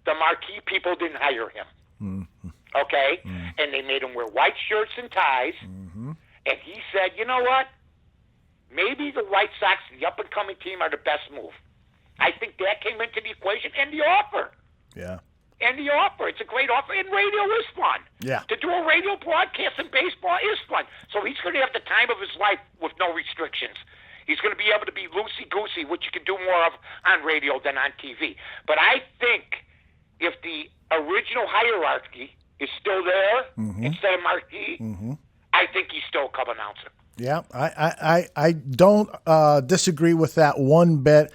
The marquee people didn't hire him. Okay? And they made him wear white shirts and ties. And he said, you know what? Maybe the White Sox, the up-and-coming team, are the best move. I think that came into the equation, and the offer. Yeah. And the offer. It's a great offer, and radio is fun. Yeah. To do a radio broadcast in baseball is fun. So he's going to have the time of his life with no restrictions. He's going to be able to be loosey-goosey, which you can do more of on radio than on TV. But I think if the original hierarchy is still there instead of marquee, I think he's still a Cub announcer. Yeah, I don't disagree with that one bit.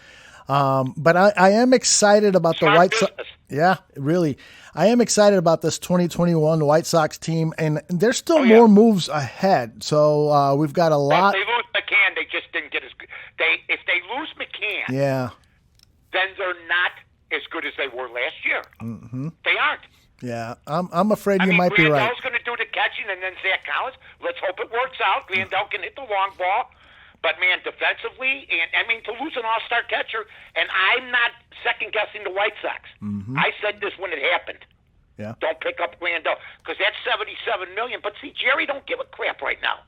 But I am excited about the White Sox. Yeah, really. I am excited about this 2021 White Sox team, and there's still more moves ahead. So we've got a lot. If they lose McCann, they just didn't get as good. If they lose McCann, then they're not as good as they were last year. They aren't. Yeah, I'm afraid you might be right. Grandel's going to do the catching, and then Zach Collins. Let's hope it works out. Grandel can hit the long ball. But, man, defensively, to lose an all-star catcher, and I'm not second-guessing the White Sox. I said this when it happened. Yeah. Don't pick up Grandel, because that's $77 million. But, see, Jerry don't give a crap right now.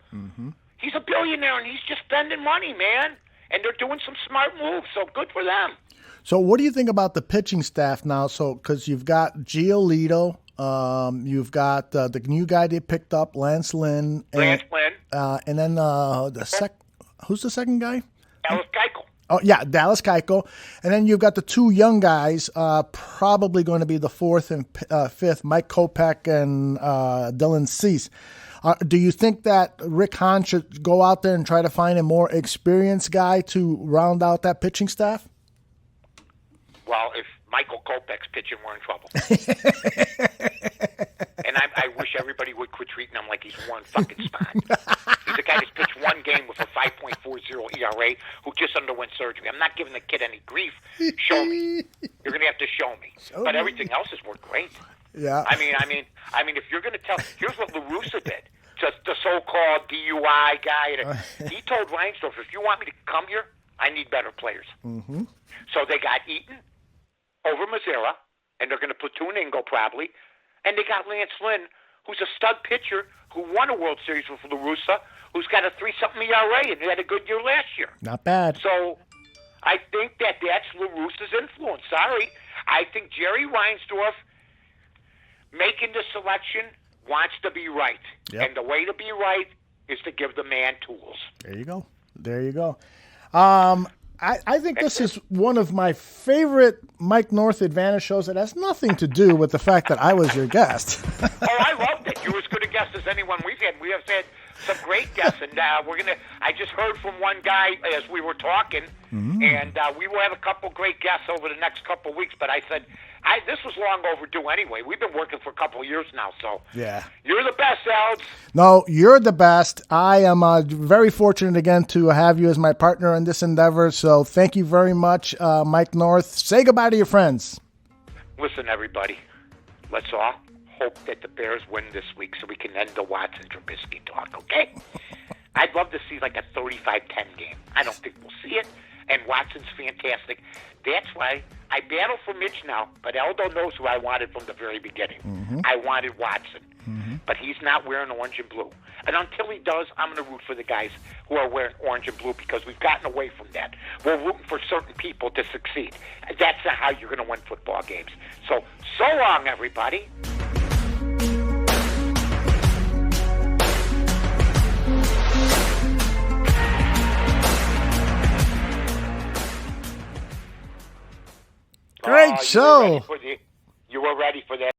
He's a billionaire, and he's just spending money, man. And they're doing some smart moves, so good for them. So what do you think about the pitching staff now? So because you've got Giolito, you've got the new guy they picked up, Lance Lynn. And then who's the second guy? Dallas Keuchel. Oh, yeah, Dallas Keuchel. And then you've got the two young guys, probably going to be the 4th and 5th, Mike Kopech and Dylan Cease. Do you think that Rick Hahn should go out there and try to find a more experienced guy to round out that pitching staff? Well, if Michael Kopech's pitching, we're in trouble. And I wish everybody would quit treating him like he's Warren fucking Spahn. He's a guy that's pitched one game with a 5.40 ERA who just underwent surgery. I'm not giving the kid any grief. Show me. You're going to have to show me. But everything else has worked great. Yeah. I mean, if you're going to tell, here's what La Russa did. Just the so-called DUI guy. He told Reinsdorf, if you want me to come here, I need better players. So they got Eaton over Mazzara, and they're going to platoon Ingo probably. And they got Lance Lynn, who's a stud pitcher who won a World Series with La Russa, who's got a 3-something ERA and had a good year last year. Not bad. So I think that's La Russa's influence. Sorry. I think Jerry Reinsdorf making the selection wants to be right. Yep. And the way to be right is to give the man tools. There you go. I think this is one of my favorite Mike North Advantage shows that has nothing to do with the fact that I was your guest. I loved it. You were as good a guest as anyone we've had. We have had some great guests, and I just heard from one guy as we were talking, and we will have a couple great guests over the next couple of weeks, but I said, this was long overdue anyway. We've been working for a couple of years now, so yeah. You're the best, Alds. No, you're the best. I am very fortunate again to have you as my partner in this endeavor, so thank you very much, Mike North. Say goodbye to your friends. Listen, everybody, let's all hope that the Bears win this week so we can end the Watson Trubisky talk, okay? I'd love to see like a 35-10 game. I don't think we'll see it, and Watson's fantastic. That's why I battle for Mitch now, but Aldo knows who I wanted from the very beginning. I wanted Watson, but he's not wearing orange and blue. And until he does, I'm going to root for the guys who are wearing orange and blue because we've gotten away from that. We're rooting for certain people to succeed. That's not how you're going to win football games. So long, everybody. Great show. You were ready for that.